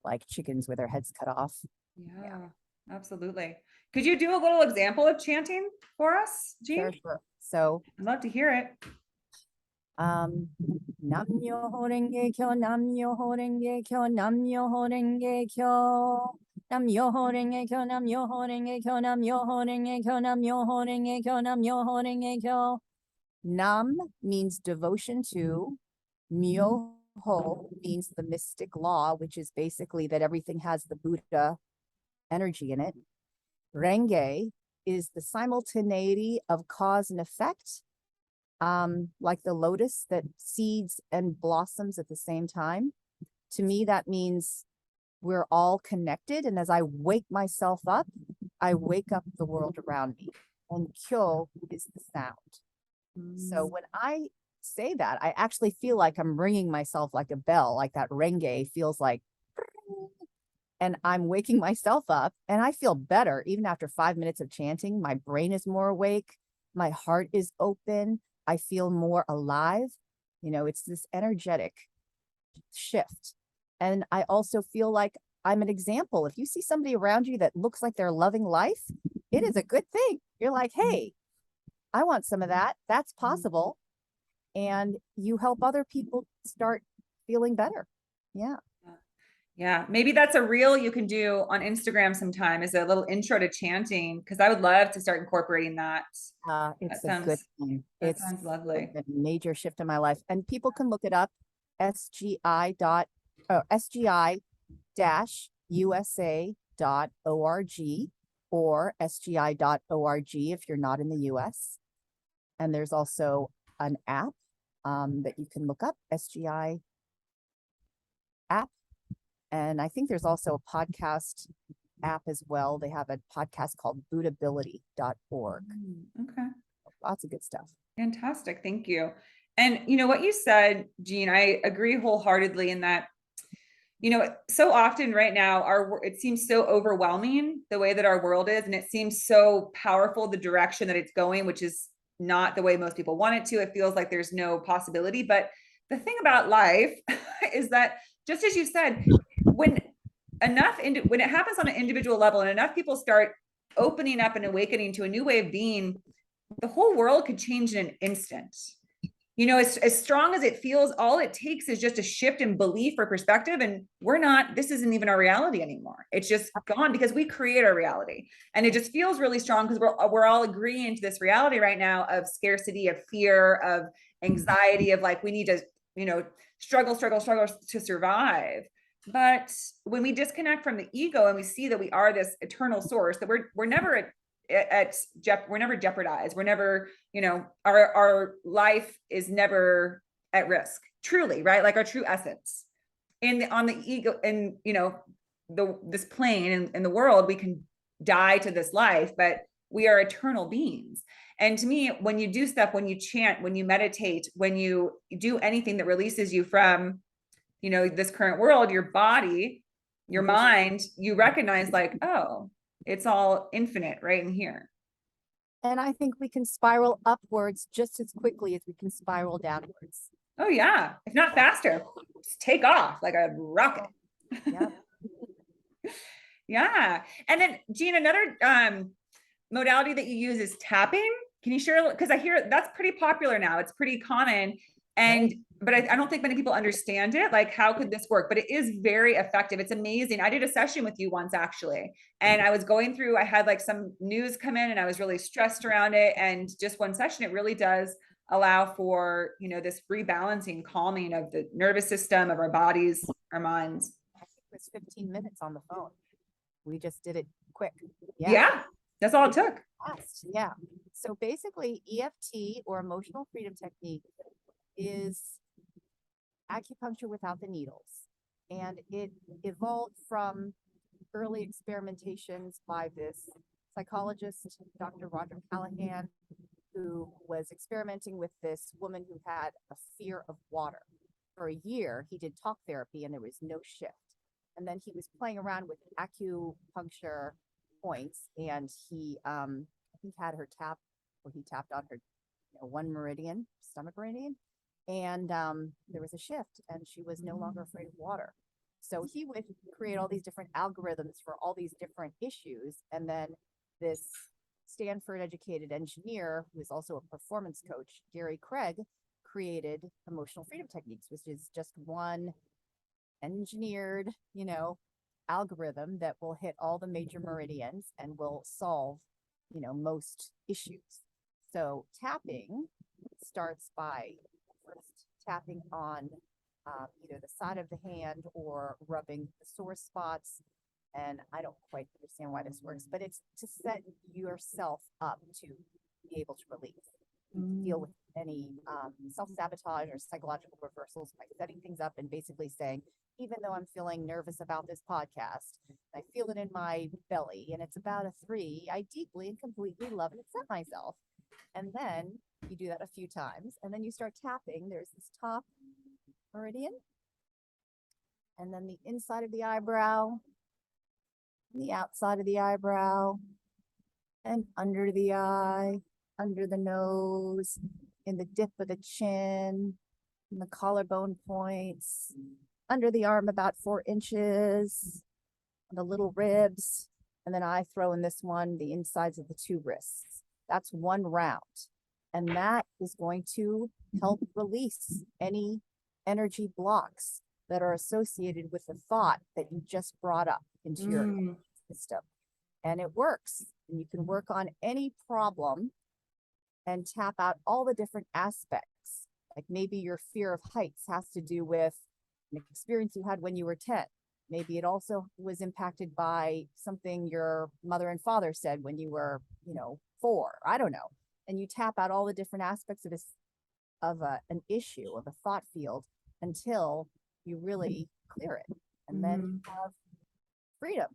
like chickens with their heads cut off. Yeah, absolutely. Could you do a little example of chanting for us, Jean? Sure. So I'd love to hear it. Nam Myoho Renge Kyo, Nam Myoho Renge Kyo, Nam Myoho Renge Kyo. Nam Myoho Renge Kyo, Nam Myoho Renge Kyo, Nam Myoho Renge Kyo, Nam Myoho Renge Kyo, Nam Myoho Renge Kyo. Nam means devotion to. Myoho means the mystic law, which is basically that everything has the Buddha energy in it. Renge is the simultaneity of cause and effect, like the lotus that seeds and blossoms at the same time. To me, that means we're all connected. And as I wake myself up, I wake up the world around me. And kyo is the sound. So when I say that, I actually feel like I'm ringing myself like a bell, like that renge feels like, and I'm waking myself up and I feel better. Even after 5 minutes of chanting, my brain is more awake. My heart is open. I feel more alive. It's this energetic shift. And I also feel like I'm an example. If you see somebody around you that looks like they're loving life, it is a good thing. You're like, hey, I want some of that. That's possible. And you help other people start feeling better. Yeah. Yeah. Maybe that's a reel you can do on Instagram sometime as a little intro to chanting, because I would love to start incorporating that. It's a good thing. It sounds lovely. A major shift in my life. And people can look it up, sgi-usa.org or sgi.org if you're not in the US. And there's also an app that you can look up, SGI app. And I think there's also a podcast app as well. They have a podcast called buddhability.org. Okay. Lots of good stuff. Fantastic. Thank you. And what you said, Jean, I agree wholeheartedly in that, so often right now, it seems so overwhelming the way that our world is. And it seems so powerful, the direction that it's going, which is not the way most people want it to. It feels like there's no possibility. But the thing about life is that, just as you said, when it happens on an individual level and enough people start opening up and awakening to a new way of being, the whole world could change in an instant. you know, as strong as it feels, all it takes is just a shift in belief or perspective. And this isn't even our reality anymore. It's just gone because we create our reality. And it just feels really strong because we're all agreeing to this reality right now of scarcity, of fear, of anxiety, of like, we need to, you know, struggle to survive. But when we disconnect from the ego and we see that we are this eternal source, that we're never we're never jeopardized. We're never, you know, our life is never at risk, truly, right? Like our true essence on the ego, and, you know, this plane in the world, we can die to this life, but we are eternal beings. And to me, when you do stuff, when you chant, when you meditate, when you do anything that releases you from, you know, this current world, your body, your mind, you recognize like, oh, it's all infinite right in here. And I think we can spiral upwards just as quickly as we can spiral downwards. Oh yeah, if not faster. Just take off like a rocket. Yeah. Yeah. And then Jean, another modality that you use is tapping. Can you share? Because I hear that's pretty popular now. It's pretty common. And but I don't think many people understand it. Like, how could this work? But it is very effective. It's amazing. I did a session with you once, actually. And I was going through, I had like some news come in and I was really stressed around it. And just one session, it really does allow for, you know, this rebalancing, calming of the nervous system, of our bodies, our minds. I think it was 15 minutes on the phone. We just did it quick. Yeah, that's all it took. Fast. Yeah. So basically, EFT, or emotional freedom technique, is acupuncture without the needles. And it evolved from early experimentations by this psychologist, Dr. Roger Callahan, who was experimenting with this woman who had a fear of water. For a year, he did talk therapy and there was no shift. And then he was playing around with acupuncture points, and he had her tap, or he tapped on her, you know, one meridian, stomach meridian, and there was a shift, and she was no longer afraid of water. So he would create all these different algorithms for all these different issues, and then this Stanford educated engineer, who is also a performance coach, Gary Craig, created emotional freedom techniques, which is just one engineered, you know, algorithm that will hit all the major meridians and will solve, you know, most issues. So tapping starts by first tapping on either the side of the hand or rubbing the sore spots. And I don't quite understand why this works, but it's to set yourself up to be able to release, deal with any self-sabotage or psychological reversals by setting things up and basically saying, even though I'm feeling nervous about this podcast, I feel it in my belly and it's about a 3, I deeply and completely love and accept myself. And then you do that a few times, and then you start tapping. There's this top meridian, and then the inside of the eyebrow, the outside of the eyebrow, and under the eye, under the nose, in the dip of the chin, in the collarbone points, under the arm about 4 inches, the little ribs, and then I throw in this one, the insides of the 2 wrists. That's 1 round. And that is going to help release any energy blocks that are associated with the thought that you just brought up into your system. And it works. And you can work on any problem and tap out all the different aspects. Like maybe your fear of heights has to do with an experience you had when you were 10. Maybe it also was impacted by something your mother and father said when you were, you know, 4. I don't know. And you tap out all the different aspects of an issue, of a thought field, until you really clear it. And then you have freedom,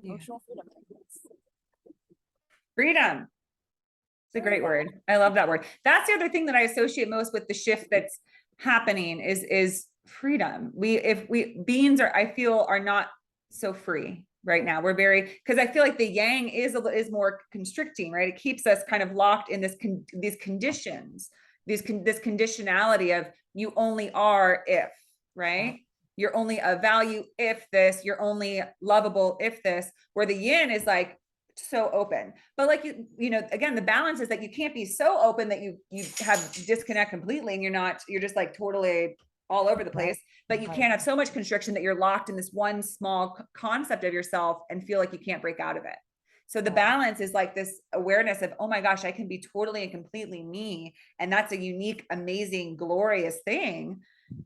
emotional freedom. Freedom. It's a great word. I love that word. That's the other thing that I associate most with the shift that's happening is freedom. Beings I feel are not so free right now. We're very, because I feel like the yang is more constricting, right? It keeps us kind of locked in these conditions, this conditionality of you only are if, right? You're only of value if this, you're only lovable if this, where the yin is like, so open. But like you know, again, the balance is that you can't be so open that you have disconnect completely and you're just like totally all over the place, but you can't have so much constriction that you're locked in this one small concept of yourself and feel like you can't break out of it. So the balance is like this awareness of, oh my gosh, I can be totally and completely me. And that's a unique, amazing, glorious thing.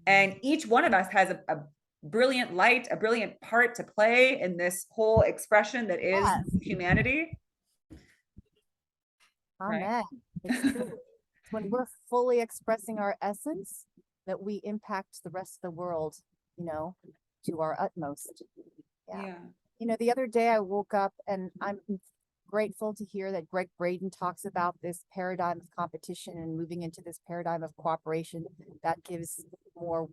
And each one of us has a brilliant light, a brilliant part to play in this whole expression that is humanity. Amen. Right? It's true. It's when we're fully expressing our essence that we impact the rest of the world, you know, to our utmost. Yeah. You know, the other day I woke up and I'm grateful to hear that Greg Braden talks about this paradigm of competition and moving into this paradigm of cooperation that gives more,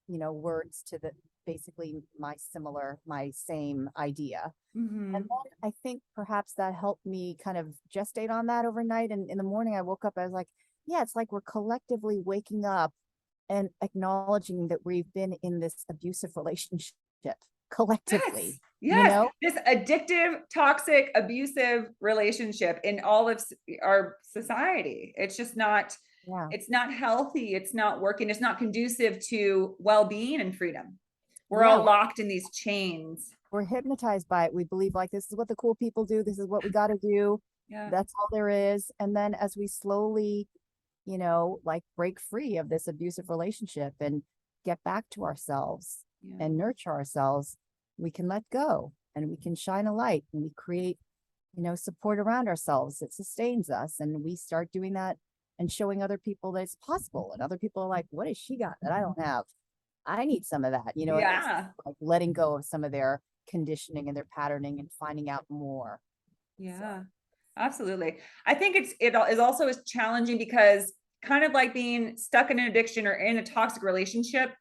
you know, words to the basically my same idea. Mm-hmm. And then I think perhaps that helped me kind of gestate on that overnight. And in the morning I woke up, I was like, yeah, it's like we're collectively waking up and acknowledging that we've been in this abusive relationship collectively. Yes. You know, this addictive, toxic, abusive relationship in all of our society. It's just not, it's not healthy. It's not working. It's not conducive to well-being and freedom. We're all locked in these chains. We're hypnotized by it. We believe like this is what the cool people do. This is what we got to do. That's all there is. And then as we slowly, you know, like break free of this abusive relationship and get back to ourselves and nurture ourselves, we can let go and we can shine a light and we create, you know, support around ourselves. It sustains us. And we start doing that and showing other people that it's possible. And other people are like, what has she got that I don't have? I need some of that, you know, like letting go of some of their conditioning and their patterning and finding out more. Absolutely. I think it is also as challenging because kind of like being stuck in an addiction or in a toxic relationship,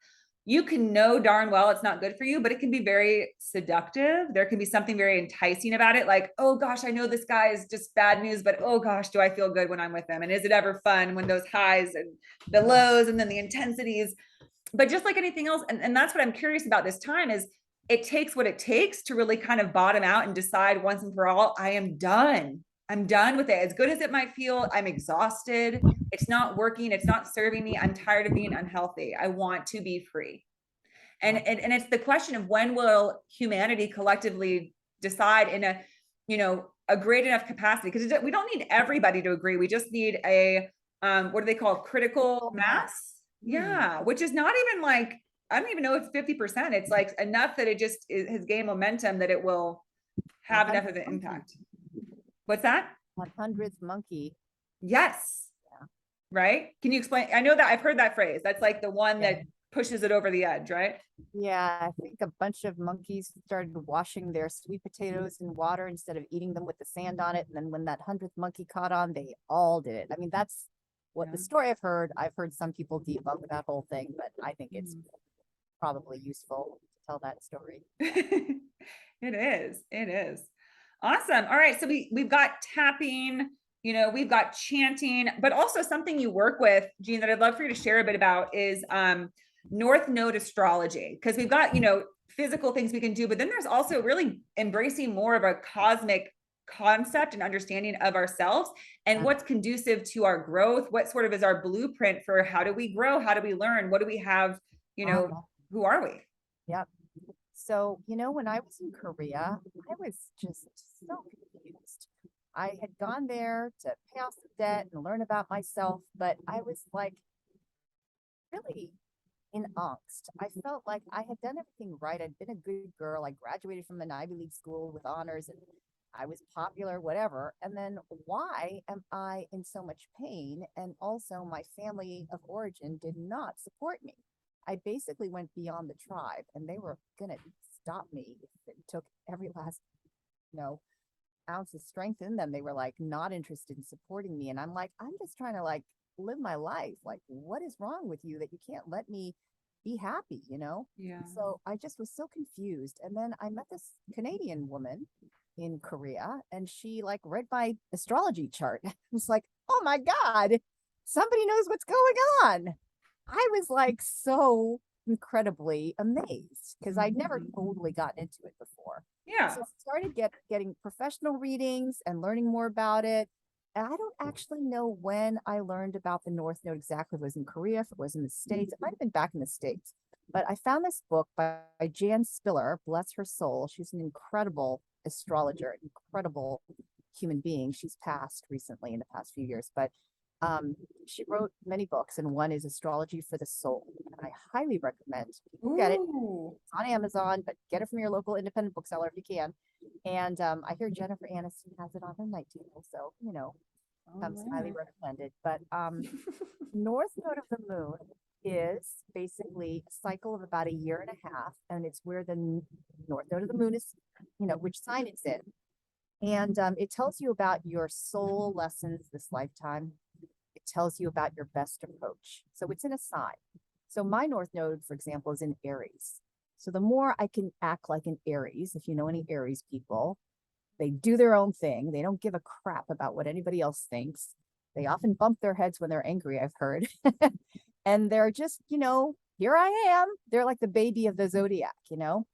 you can know darn well it's not good for you, but it can be very seductive. There can be something very enticing about it. Like, oh gosh, I know this guy is just bad news, but oh gosh, do I feel good when I'm with him? And is it ever fun when those highs and the lows and then the intensities? But just like anything else, and that's what I'm curious about this time is it takes what it takes to really kind of bottom out and decide once and for all, I am done. I'm done with it. As good as it might feel, I'm exhausted. It's not working. It's not serving me. I'm tired of being unhealthy. I want to be free. And it's the question of when will humanity collectively decide in a, you know, a great enough capacity? Because we don't need everybody to agree. We just need a, what do they call it? Critical mass? Yeah, which is not even like, I don't even know if it's 50%. It's like enough that it just has gained momentum that it will have enough of an impact. What's that? 100th monkey. Yes. Right? Can you explain? I know that I've heard that phrase. That's like the one that pushes it over the edge, right? Yeah, I think a bunch of monkeys started washing their sweet potatoes in water instead of eating them with the sand on it. And then when that 100th monkey caught on, they all did it. I mean, that's what the story I've heard. I've heard some people debunk that whole thing, but I think it's probably useful to tell that story. It is. It is. Awesome. All right. So we've got tapping, you know, we've got chanting, but also something you work with, Jean, that I'd love for you to share a bit about is North Node astrology. Because we've got, you know, physical things we can do, but then there's also really embracing more of a cosmic concept and understanding of ourselves and what's conducive to our growth. What sort of is our blueprint for how do we grow? How do we learn? What do we have? You know, who are we? Yep. So, you know, when I was in Korea, I was just so confused. I had gone there to pay off some debt and learn about myself, but I was like really in angst. I felt like I had done everything right. I'd been a good girl. I graduated from an Ivy League school with honors and I was popular, whatever. And then why am I in so much pain? And also my family of origin did not support me. I basically went beyond the tribe and they were going to stop me if it took every last, you know, ounce of strength in them. They were like not interested in supporting me. And I'm like, I'm just trying to like live my life. Like, what is wrong with you that you can't let me be happy, you know? So I just was so confused. And then I met this Canadian woman in Korea and she like read my astrology chart. I was like, oh my God, somebody knows what's going on. I was like so incredibly amazed because I'd never Mhm. totally gotten into it before. Yeah. So I started getting professional readings and learning more about it. And I don't actually know when I learned about the North Node exactly. If it was in Korea, if it was in the States, it might have been back in the States. But I found this book by Jan Spiller, bless her soul. She's an incredible astrologer, incredible human being. She's passed recently in the past few years, but she wrote many books, and one is Astrology for the Soul. And I highly recommend people get it. Ooh. It's on Amazon, but get it from your local independent bookseller if you can. And I hear Jennifer Aniston has it on her night table, so comes highly Alright. recommended. But North Node of the Moon is basically a cycle of about a year and a half, and it's where the North Node of the Moon is, which sign it's in. And it tells you about your soul lessons this lifetime. It tells you about your best approach. So it's in a sign. So my North Node, for example, is in Aries. So the more I can act like an Aries, if you know any Aries people, they do their own thing. They don't give a crap about what anybody else thinks. They often bump their heads when they're angry, I've heard. And they're just, here I am. They're like the baby of the zodiac, The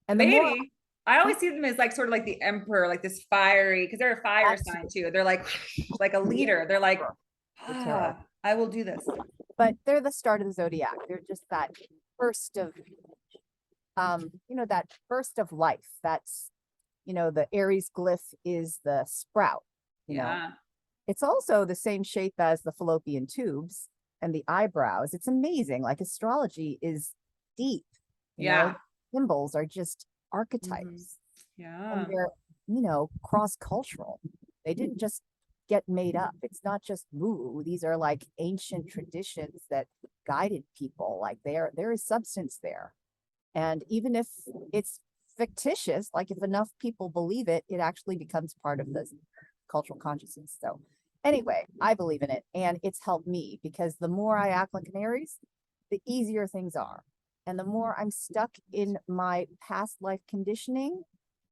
And the more baby. I always see them as like sort of like the emperor, like this fiery, because they're a fire that's sign too. They're like a leader. They're like, the tarot, I will do this. but they're the start of the zodiac. They're just that burst of, that burst of life. That's, the Aries glyph is the sprout, Yeah. It's also the same shape as the fallopian tubes and the eyebrows. It's amazing. Like astrology is deep, Yeah. symbols are just Mhm. archetypes and Yeah. they're, cross-cultural. They didn't just get made up. It's not just woo. These are like ancient traditions that guided people. Like there is substance there. And even if it's fictitious, like if enough people believe it, it actually becomes part of the cultural consciousness. So anyway, I believe in it and it's helped me because the more I act like an Aries, the easier things are. And the more I'm stuck in my past life conditioning,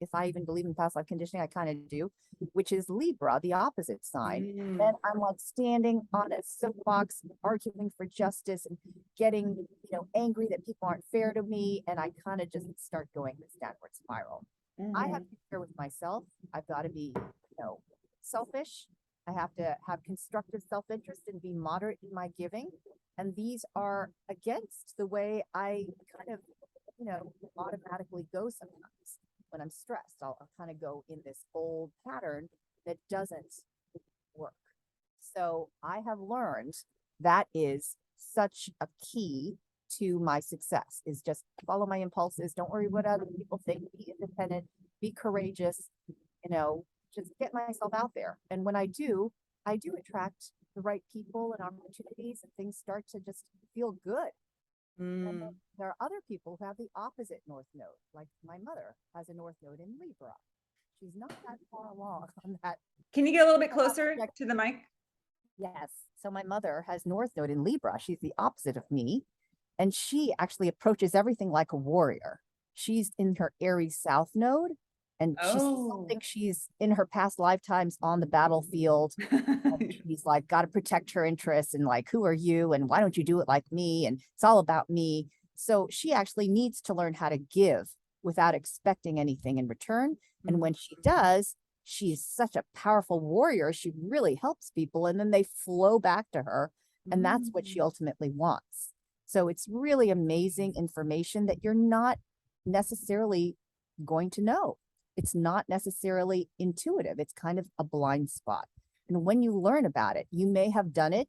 if I even believe in past life conditioning, I kind of do, which is Libra, the opposite sign. Mm. Then I'm like standing on a soapbox, arguing for justice and getting, angry that people aren't fair to me. And I kind of just start going this downward spiral. I have Mhm. to be fair with myself. I've got to be, selfish. I have to have constructive self-interest and be moderate in my giving. And these are against the way I kind of, automatically go sometimes when I'm stressed. I'll kind of go in this old pattern that doesn't work. So I have learned that is such a key to my success is just follow my impulses. Don't worry what other people think. Be independent, be courageous, just get myself out there. And when I do attract the right people and opportunities and things start to just feel good. And then Mm. there are other people who have the opposite North Node, like my mother has a North Node in Libra. She's not that far along on that. Can you get a little bit closer to the mic? Yes. So my mother has North Node in Libra. She's the opposite of me. And she actually approaches everything like a warrior. She's in her Aries South Node. And she still thinks she's in her past lifetimes on the battlefield. And she's like, got to protect her interests and like, who are you? And why don't you do it like me? And it's all about me. So she actually needs to learn how to give without expecting anything in return. And when she does, she's such a powerful warrior. She really helps people and then they flow back to her. And that's what she ultimately wants. So it's really amazing information that you're not necessarily going to know. It's not necessarily intuitive. It's kind of a blind spot. And when you learn about it, you may have done it,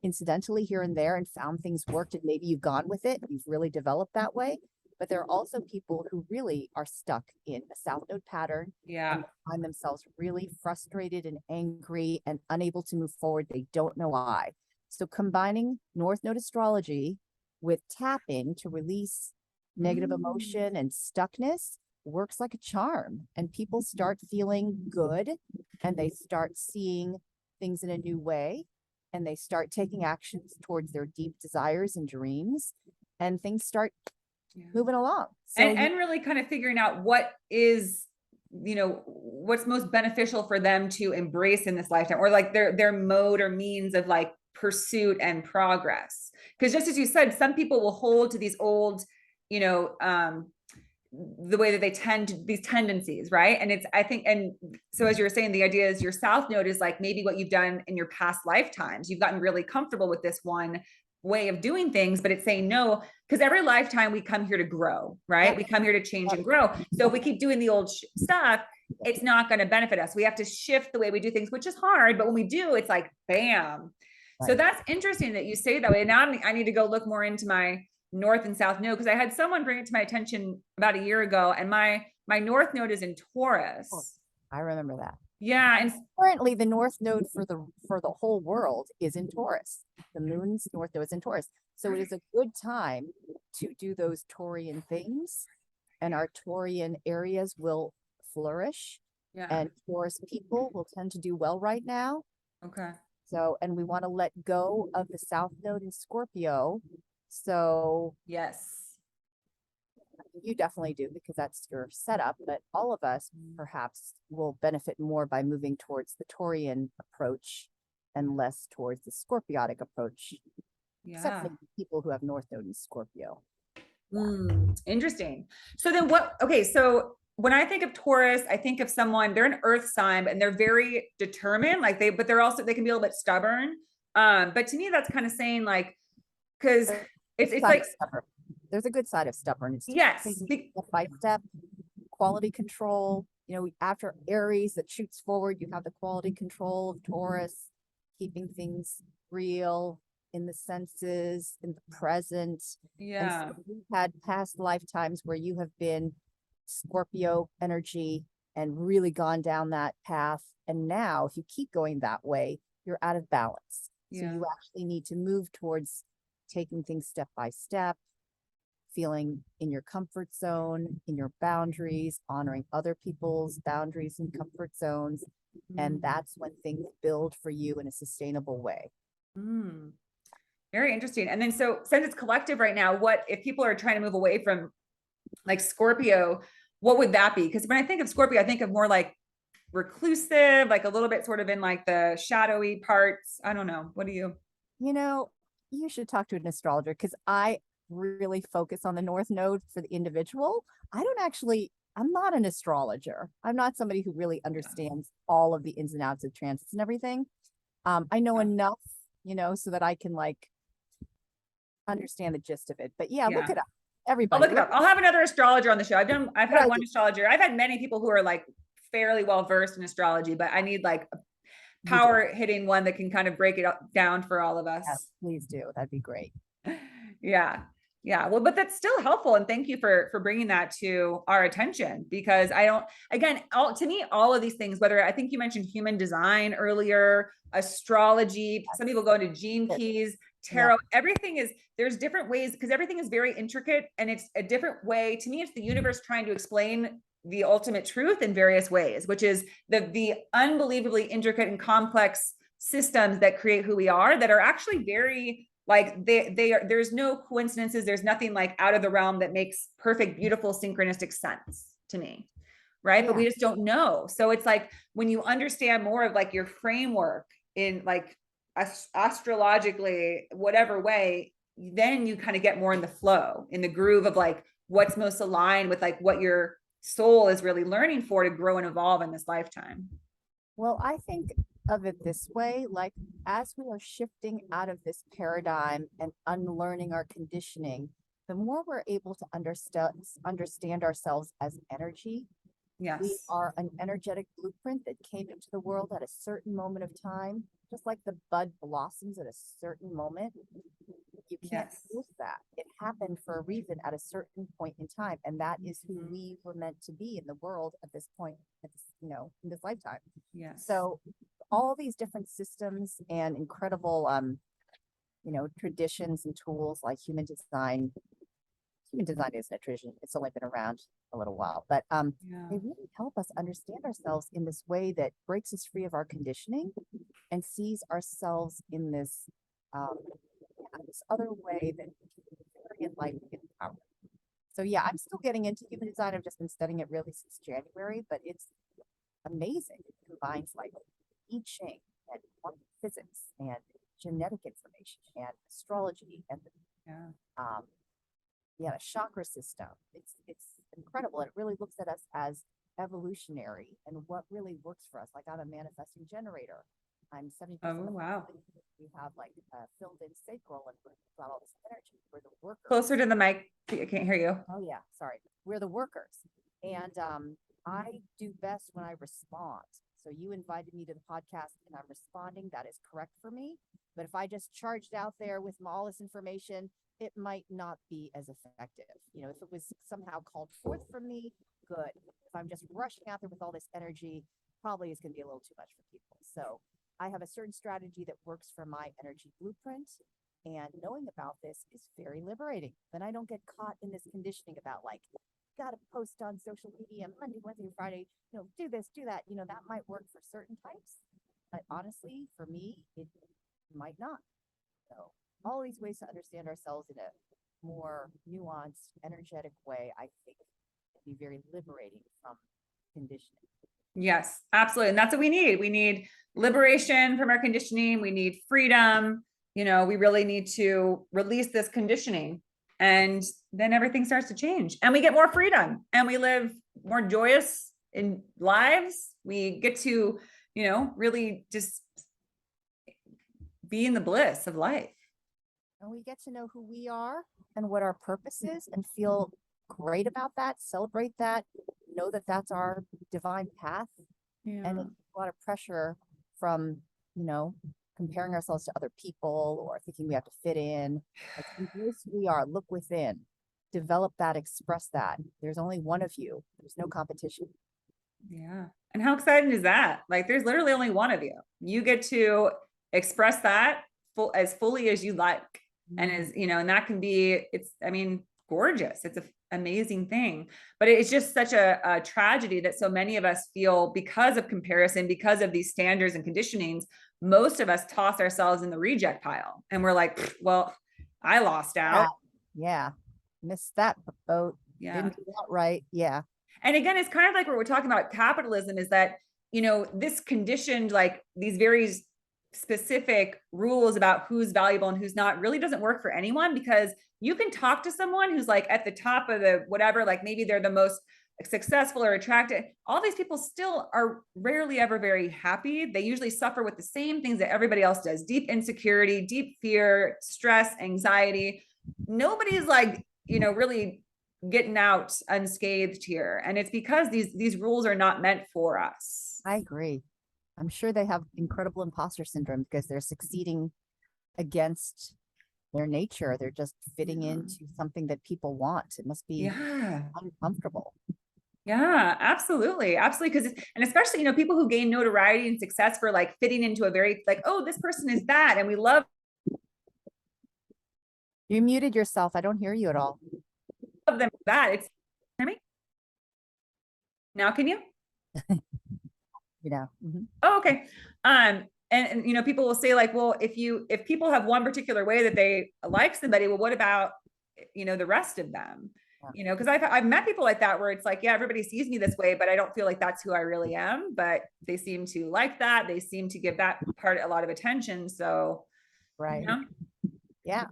incidentally here and there and found things worked and maybe you've gone with it. You've really developed that way. But there are also people who really are stuck in a South Node pattern. Yeah. And find themselves really frustrated and angry and unable to move forward. They don't know why. So combining North Node astrology with tapping to release negative emotion and stuckness works like a charm. And people start feeling good and they start seeing things in a new way and they start taking actions towards their deep desires and dreams and things start moving along. So and really kind of figuring out what is, what's most beneficial for them to embrace in this lifetime or like their mode or means of like pursuit and progress. Because just as you said, some people will hold to these old, you know, the way that they tend to these tendencies, right? And it's, I think, and so as you were saying, the idea is your south node is like maybe what you've done in your past lifetimes. You've gotten really comfortable with this one way of doing things, but it's saying no, because every lifetime we come here to grow, right? We come here to change and grow. So if we keep doing the old stuff, it's not going to benefit us. We have to shift the way we do things, which is hard, but when we do, it's like bam. So that's interesting that you say that way. Now I need to go look more into my north and south node, because I had someone bring it to my attention about a year ago, and my north node is in Taurus. I remember that. Yeah, and currently the north node for the whole world is in Taurus. The moon's north node is in Taurus, so it is a good time to do those Taurian things, and our Taurian areas will flourish. Yeah. And Taurus people will tend to do well right now. Okay. So, and we want to let go of the south node in Scorpio. So yes, you definitely do, because that's your setup, but all of us perhaps will benefit more by moving towards the Taurian approach and less towards the Scorpiotic approach. Except for people who have north node in Scorpio. Interesting. So then so when I think of Taurus, I think of someone, they're an earth sign, and they're very determined, like but they're also, they can be a little bit stubborn. But to me, that's kind of saying like, because it's like, there's a good side of stubbornness. Yes. Step by step, quality control, you know, after Aries that shoots forward, you have the quality control of Taurus, keeping things real in the senses, in the present. Yeah. So we've had past lifetimes where you have been Scorpio energy and really gone down that path. And now if you keep going that way, you're out of balance. So you actually need to move towards taking things step by step, feeling in your comfort zone, in your boundaries, honoring other people's boundaries and comfort zones. And that's when things build for you in a sustainable way. Very interesting. And then, so since it's collective right now, what if people are trying to move away from like Scorpio, what would that be? Because when I think of Scorpio, I think of more like reclusive, like a little bit sort of in like the shadowy parts. I don't know. What do you? You know, you should talk to an astrologer, because I really focus on the north node for the individual. I'm not an astrologer. I'm not somebody who really understands all of the ins and outs of transits and everything. I know enough, you know, so that I can like understand the gist of it. But look it up. Everybody. I'll look it up. I'll have another astrologer on the show. I've had one astrologer. I've had many people who are like fairly well versed in astrology, but I need like a power hitting one that can kind of break it down for all of us. Yes, please do. That'd be great. Yeah. Well, but that's still helpful. And thank you for bringing that to our attention, because to me, all of these things, whether I think you mentioned human design earlier, astrology, some people go into gene keys, tarot, everything there's different ways, because everything is very intricate, and it's a different way. To me, it's the universe trying to explain the ultimate truth in various ways, which is the unbelievably intricate and complex systems that create who we are, that are actually very like there's no coincidences. There's nothing like out of the realm that makes perfect, beautiful, synchronistic sense to me. Right. But we just don't know. So it's like, when you understand more of like your framework in like astrologically, whatever way, then you kind of get more in the flow, in the groove of like what's most aligned with like what your soul is really learning for to grow and evolve in this lifetime. Well, I think of it this way, like as we are shifting out of this paradigm and unlearning our conditioning, the more we're able to understand ourselves as energy. We are an energetic blueprint that came into the world at a certain moment of time, just like the bud blossoms at a certain moment. You can't force that. It happened for a reason at a certain point in time, and that is who we were meant to be in the world at this point, in this lifetime. So all these different systems and incredible, traditions and tools like human design. Human design isn't a tradition; it's only been around a little while, but they really help us understand ourselves in this way that breaks us free of our conditioning and sees ourselves in this this other way that we can carry in life and power. So I'm still getting into human design. I've just been studying it really since January, but it's amazing. It combines like I Ching and quantum physics and genetic information and astrology and the chakra system. It's incredible. And it really looks at us as evolutionary and what really works for us. Like I'm a manifesting generator. I'm 70%. Oh, wow. We have like filled in sacral and we've got all this energy. We're the workers. Closer to the mic. I can't hear you. Oh yeah, sorry. We're the workers. And I do best when I respond. So you invited me to the podcast and I'm responding. That is correct for me. But if I just charged out there with all this information, it might not be as effective. You know, if it was somehow called forth from me, good. If I'm just rushing out there with all this energy, probably is going to be a little too much for people. So I have a certain strategy that works for my energy blueprint. And knowing about this is very liberating. Then I don't get caught in this conditioning about like, got to post on social media Monday, Wednesday, Friday, you know, do this, do that. You know, that might work for certain types. But honestly, for me, it might not. So all these ways to understand ourselves in a more nuanced, energetic way, I think can be very liberating from conditioning. Yes, absolutely. And that's what we need. We need liberation from our conditioning. We need freedom. You know, we really need to release this conditioning, and then everything starts to change and we get more freedom and we live more joyous in lives. We get to, you know, really just be in the bliss of life. And we get to know who we are and what our purpose is and feel great about that, celebrate that, know that that's our divine path. Yeah. And a lot of pressure from, you know, comparing ourselves to other people or thinking we have to fit in. Like, embrace who we are, look within, develop that, express that. There's only one of you. There's no competition. Yeah. And how exciting is that? Like there's literally only one of you. You get to express that as fully as you like. And as, you know, and that can be, it's, I mean, gorgeous. It's an amazing thing, but it's just such a tragedy that so many of us feel because of comparison, because of these standards and conditionings. Most of us toss ourselves in the reject pile and we're like, well, I lost out. Yeah. Missed that boat. Yeah. Didn't do that right. Yeah. And again, it's kind of like what we're talking about capitalism is that, you know, this conditioned, like these very specific rules about who's valuable and who's not really doesn't work for anyone, because you can talk to someone who's like at the top of the whatever, like maybe they're the most successful or attractive. All these people still are rarely ever very happy. They usually suffer with the same things that everybody else does: deep insecurity, deep fear, stress, anxiety. Nobody's like, you know, really getting out unscathed here. And it's because these rules are not meant for us. I agree. I'm sure they have incredible imposter syndrome because they're succeeding against their nature. They're just fitting into something that people want. It must be uncomfortable. Yeah, absolutely. Absolutely. Because, and especially, you know, people who gain notoriety and success for like fitting into a very like, oh, this person is that. And we love. You muted yourself. I don't hear you at all. Love them for that. It's, hear me? Now, can you? You know. Oh, okay. And you know, people will say like, well, if people have one particular way that they like somebody, well, what about, you know, the rest of them? You know, because I've met people like that where it's like, yeah, everybody sees me this way, but I don't feel like that's who I really am. But they seem to like that. They seem to give that part a lot of attention. So, right. You know? Yeah.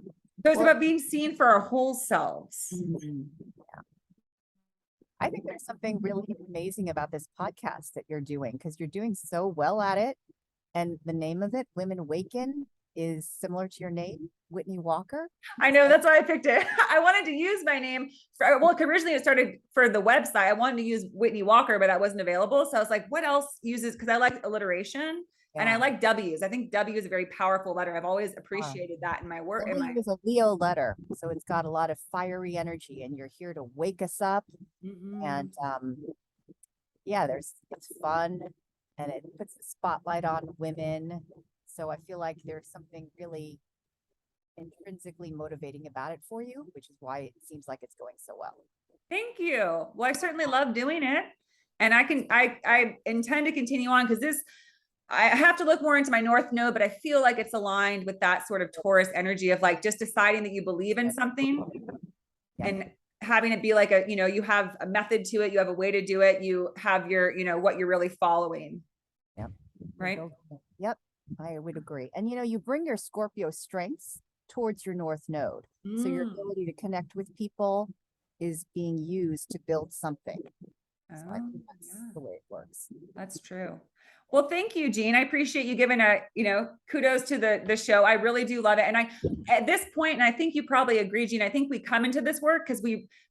So it's about being seen for our whole selves. Yeah. I think there's something really amazing about this podcast that you're doing, because you're doing so well at it. And the name of it, Women Awaken, is similar to your name, Whitney Walker. I know, that's why I picked it. I wanted to use my name for, well, originally it started for the website. I wanted to use Whitney Walker, but that wasn't available. So I was like, what else uses, because I like alliteration and I like W's. I think W is a very powerful letter. I've always appreciated that in my work. W is a Leo letter. So it's got a lot of fiery energy and you're here to wake us up. And yeah, it's fun and it puts the spotlight on women. So I feel like there's something really intrinsically motivating about it for you, which is why it seems like it's going so well. Thank you. Well, I certainly love doing it. And I intend to continue on, because I have to look more into my North Node, but I feel like it's aligned with that sort of Taurus energy of like just deciding that you believe in something and having it be like a, you know, you have a method to it, you have a way to do it, you have your, you know, what you're really following. Yep. Right. Yep. I would agree. And you bring your Scorpio strengths towards your North Node. So your Mm. ability to connect with people is being used to build something. So I Oh, think that's yeah, the way it works. that's true. Well, thank you, Jean. I appreciate you giving kudos to the show. I really do love it. And at this point, and I think you probably agree, Jean, I think we come into this work because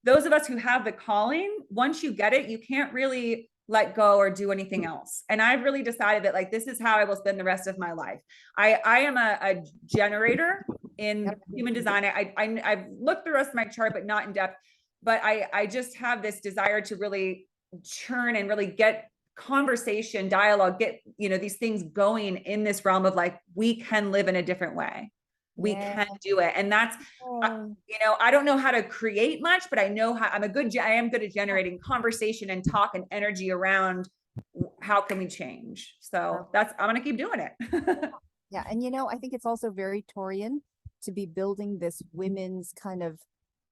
those of us who have the calling, once you get it, you can't really let go or do anything else. And I've really decided that like, this is how I will spend the rest of my life. I am a generator in human design. I've looked the rest of my chart, but not in depth. But I just have this desire to really churn and really get conversation, dialogue, get these things going in this realm of like, we can live in a different way. We can do it. And that's I don't know how to create much, but I know how I am good at generating conversation and talk and energy around how can we change. So I'm gonna keep doing it. Yeah. And I think it's also very Taurian to be building this women's kind of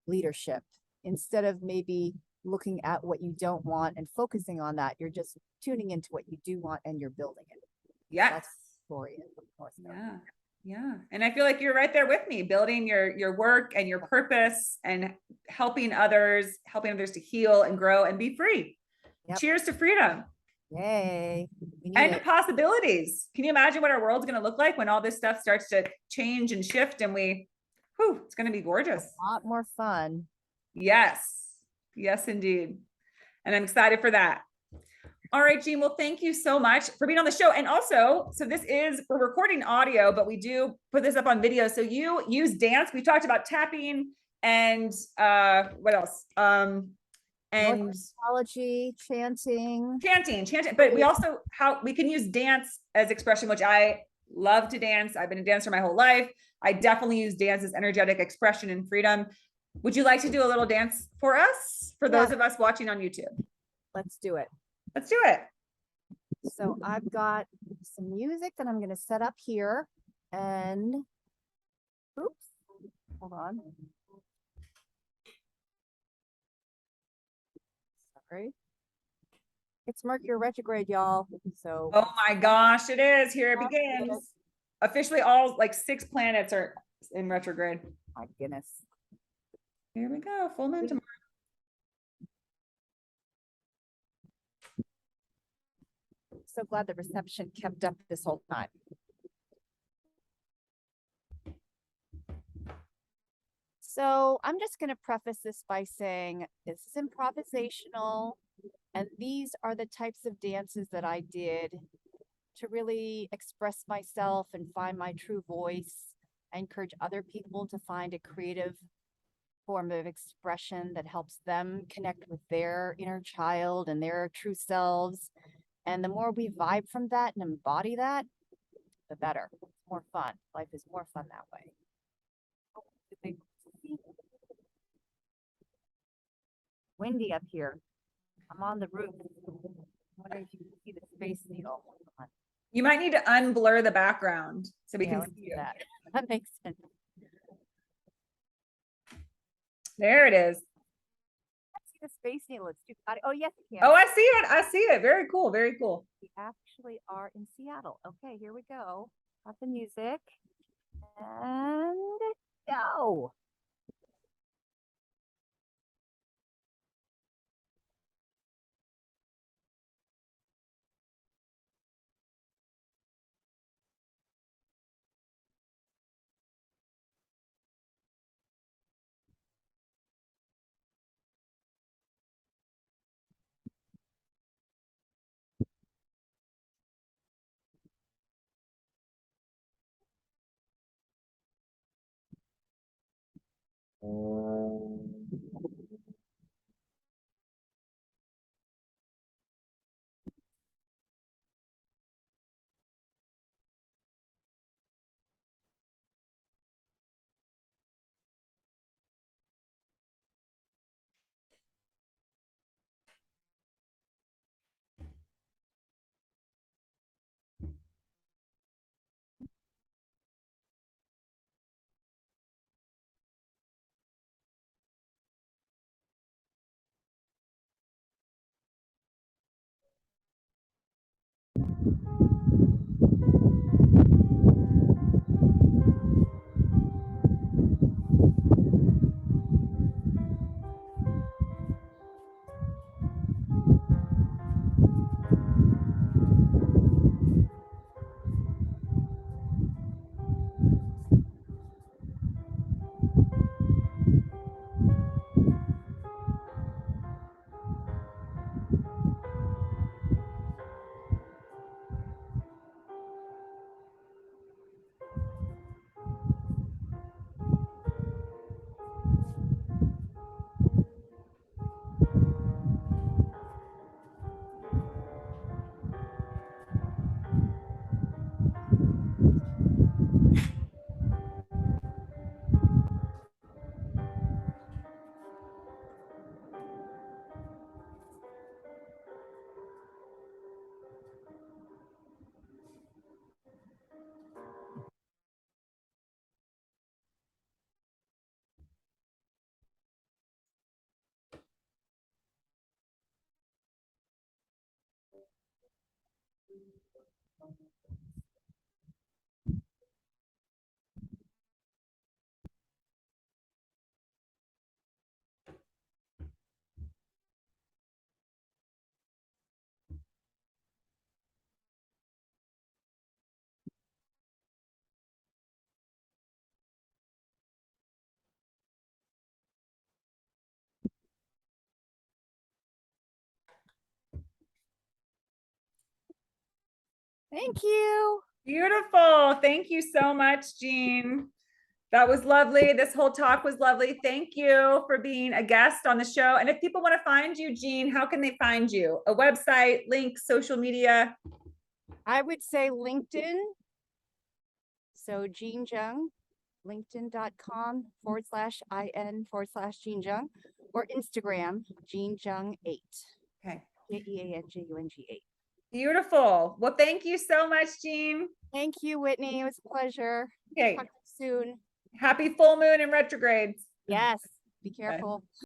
leadership instead of maybe looking at what you don't want and focusing on that. You're just tuning into what you do want and you're building it. Yes. That's Taurian. Yeah. Yeah. And I feel like you're right there with me, building your work and your purpose and helping others to heal and grow and be free. Yep. Cheers to freedom. Yay. And to possibilities. Can you imagine what our world's going to look like when all this stuff starts to change and shift and it's going to be gorgeous. A lot more fun. Yes. Yes, indeed. And I'm excited for that. All right, Jean. Well, thank you so much for being on the show. And also, so we're recording audio, but we do put this up on video. So you use dance. We talked about tapping and what else? And astrology, chanting, but we also how we can use dance as expression, which I love to dance. I've been a dancer my whole life. I definitely use dance as energetic expression and freedom. Would you like to do a little dance for us, for those of us watching on YouTube? Let's do it. Let's do it. So I've got some music that I'm going to set up here and oops, hold on. Sorry. It's Mercury retrograde, y'all. So oh my gosh, it is. Here it begins. Officially all like 6 planets are in retrograde. My goodness. Here we go. Full moon tomorrow. So glad the reception kept up this whole time. So I'm just going to preface this by saying this is improvisational, and these are the types of dances that I did to really express myself and find my true voice. I encourage other people to find a creative form of expression that helps them connect with their inner child and their true selves. And the more we vibe from that and embody that, the better. It's more fun. Life is more fun that way. Windy up here. I'm on the roof. I'm wondering if you can see the Space Needle. You might need to unblur the background so we can see you. That makes sense. There it is. I see the Space Needle. It's too cloudy. Oh, yes, you can. Oh, I see it. I see it. Very cool. Very cool. We actually are in Seattle. Okay, here we go. Got the music. And go. Thank you. Beautiful. Thank you so much, Jean. That was lovely. This whole talk was lovely. Thank you for being a guest on the show. And if people want to find you, Jean, how can they find you? A website, links, social media? I would say LinkedIn. So Jean Jung, linkedin.com/IN/Jean Jung, or Instagram, Jean Jung 8. Okay. JeanJung8. Beautiful. Well, thank you so much, Jean. Thank you, Whitney. It was a pleasure. Okay. Talk to you soon. Happy full moon in retrogrades. Yes. Be Okay. careful.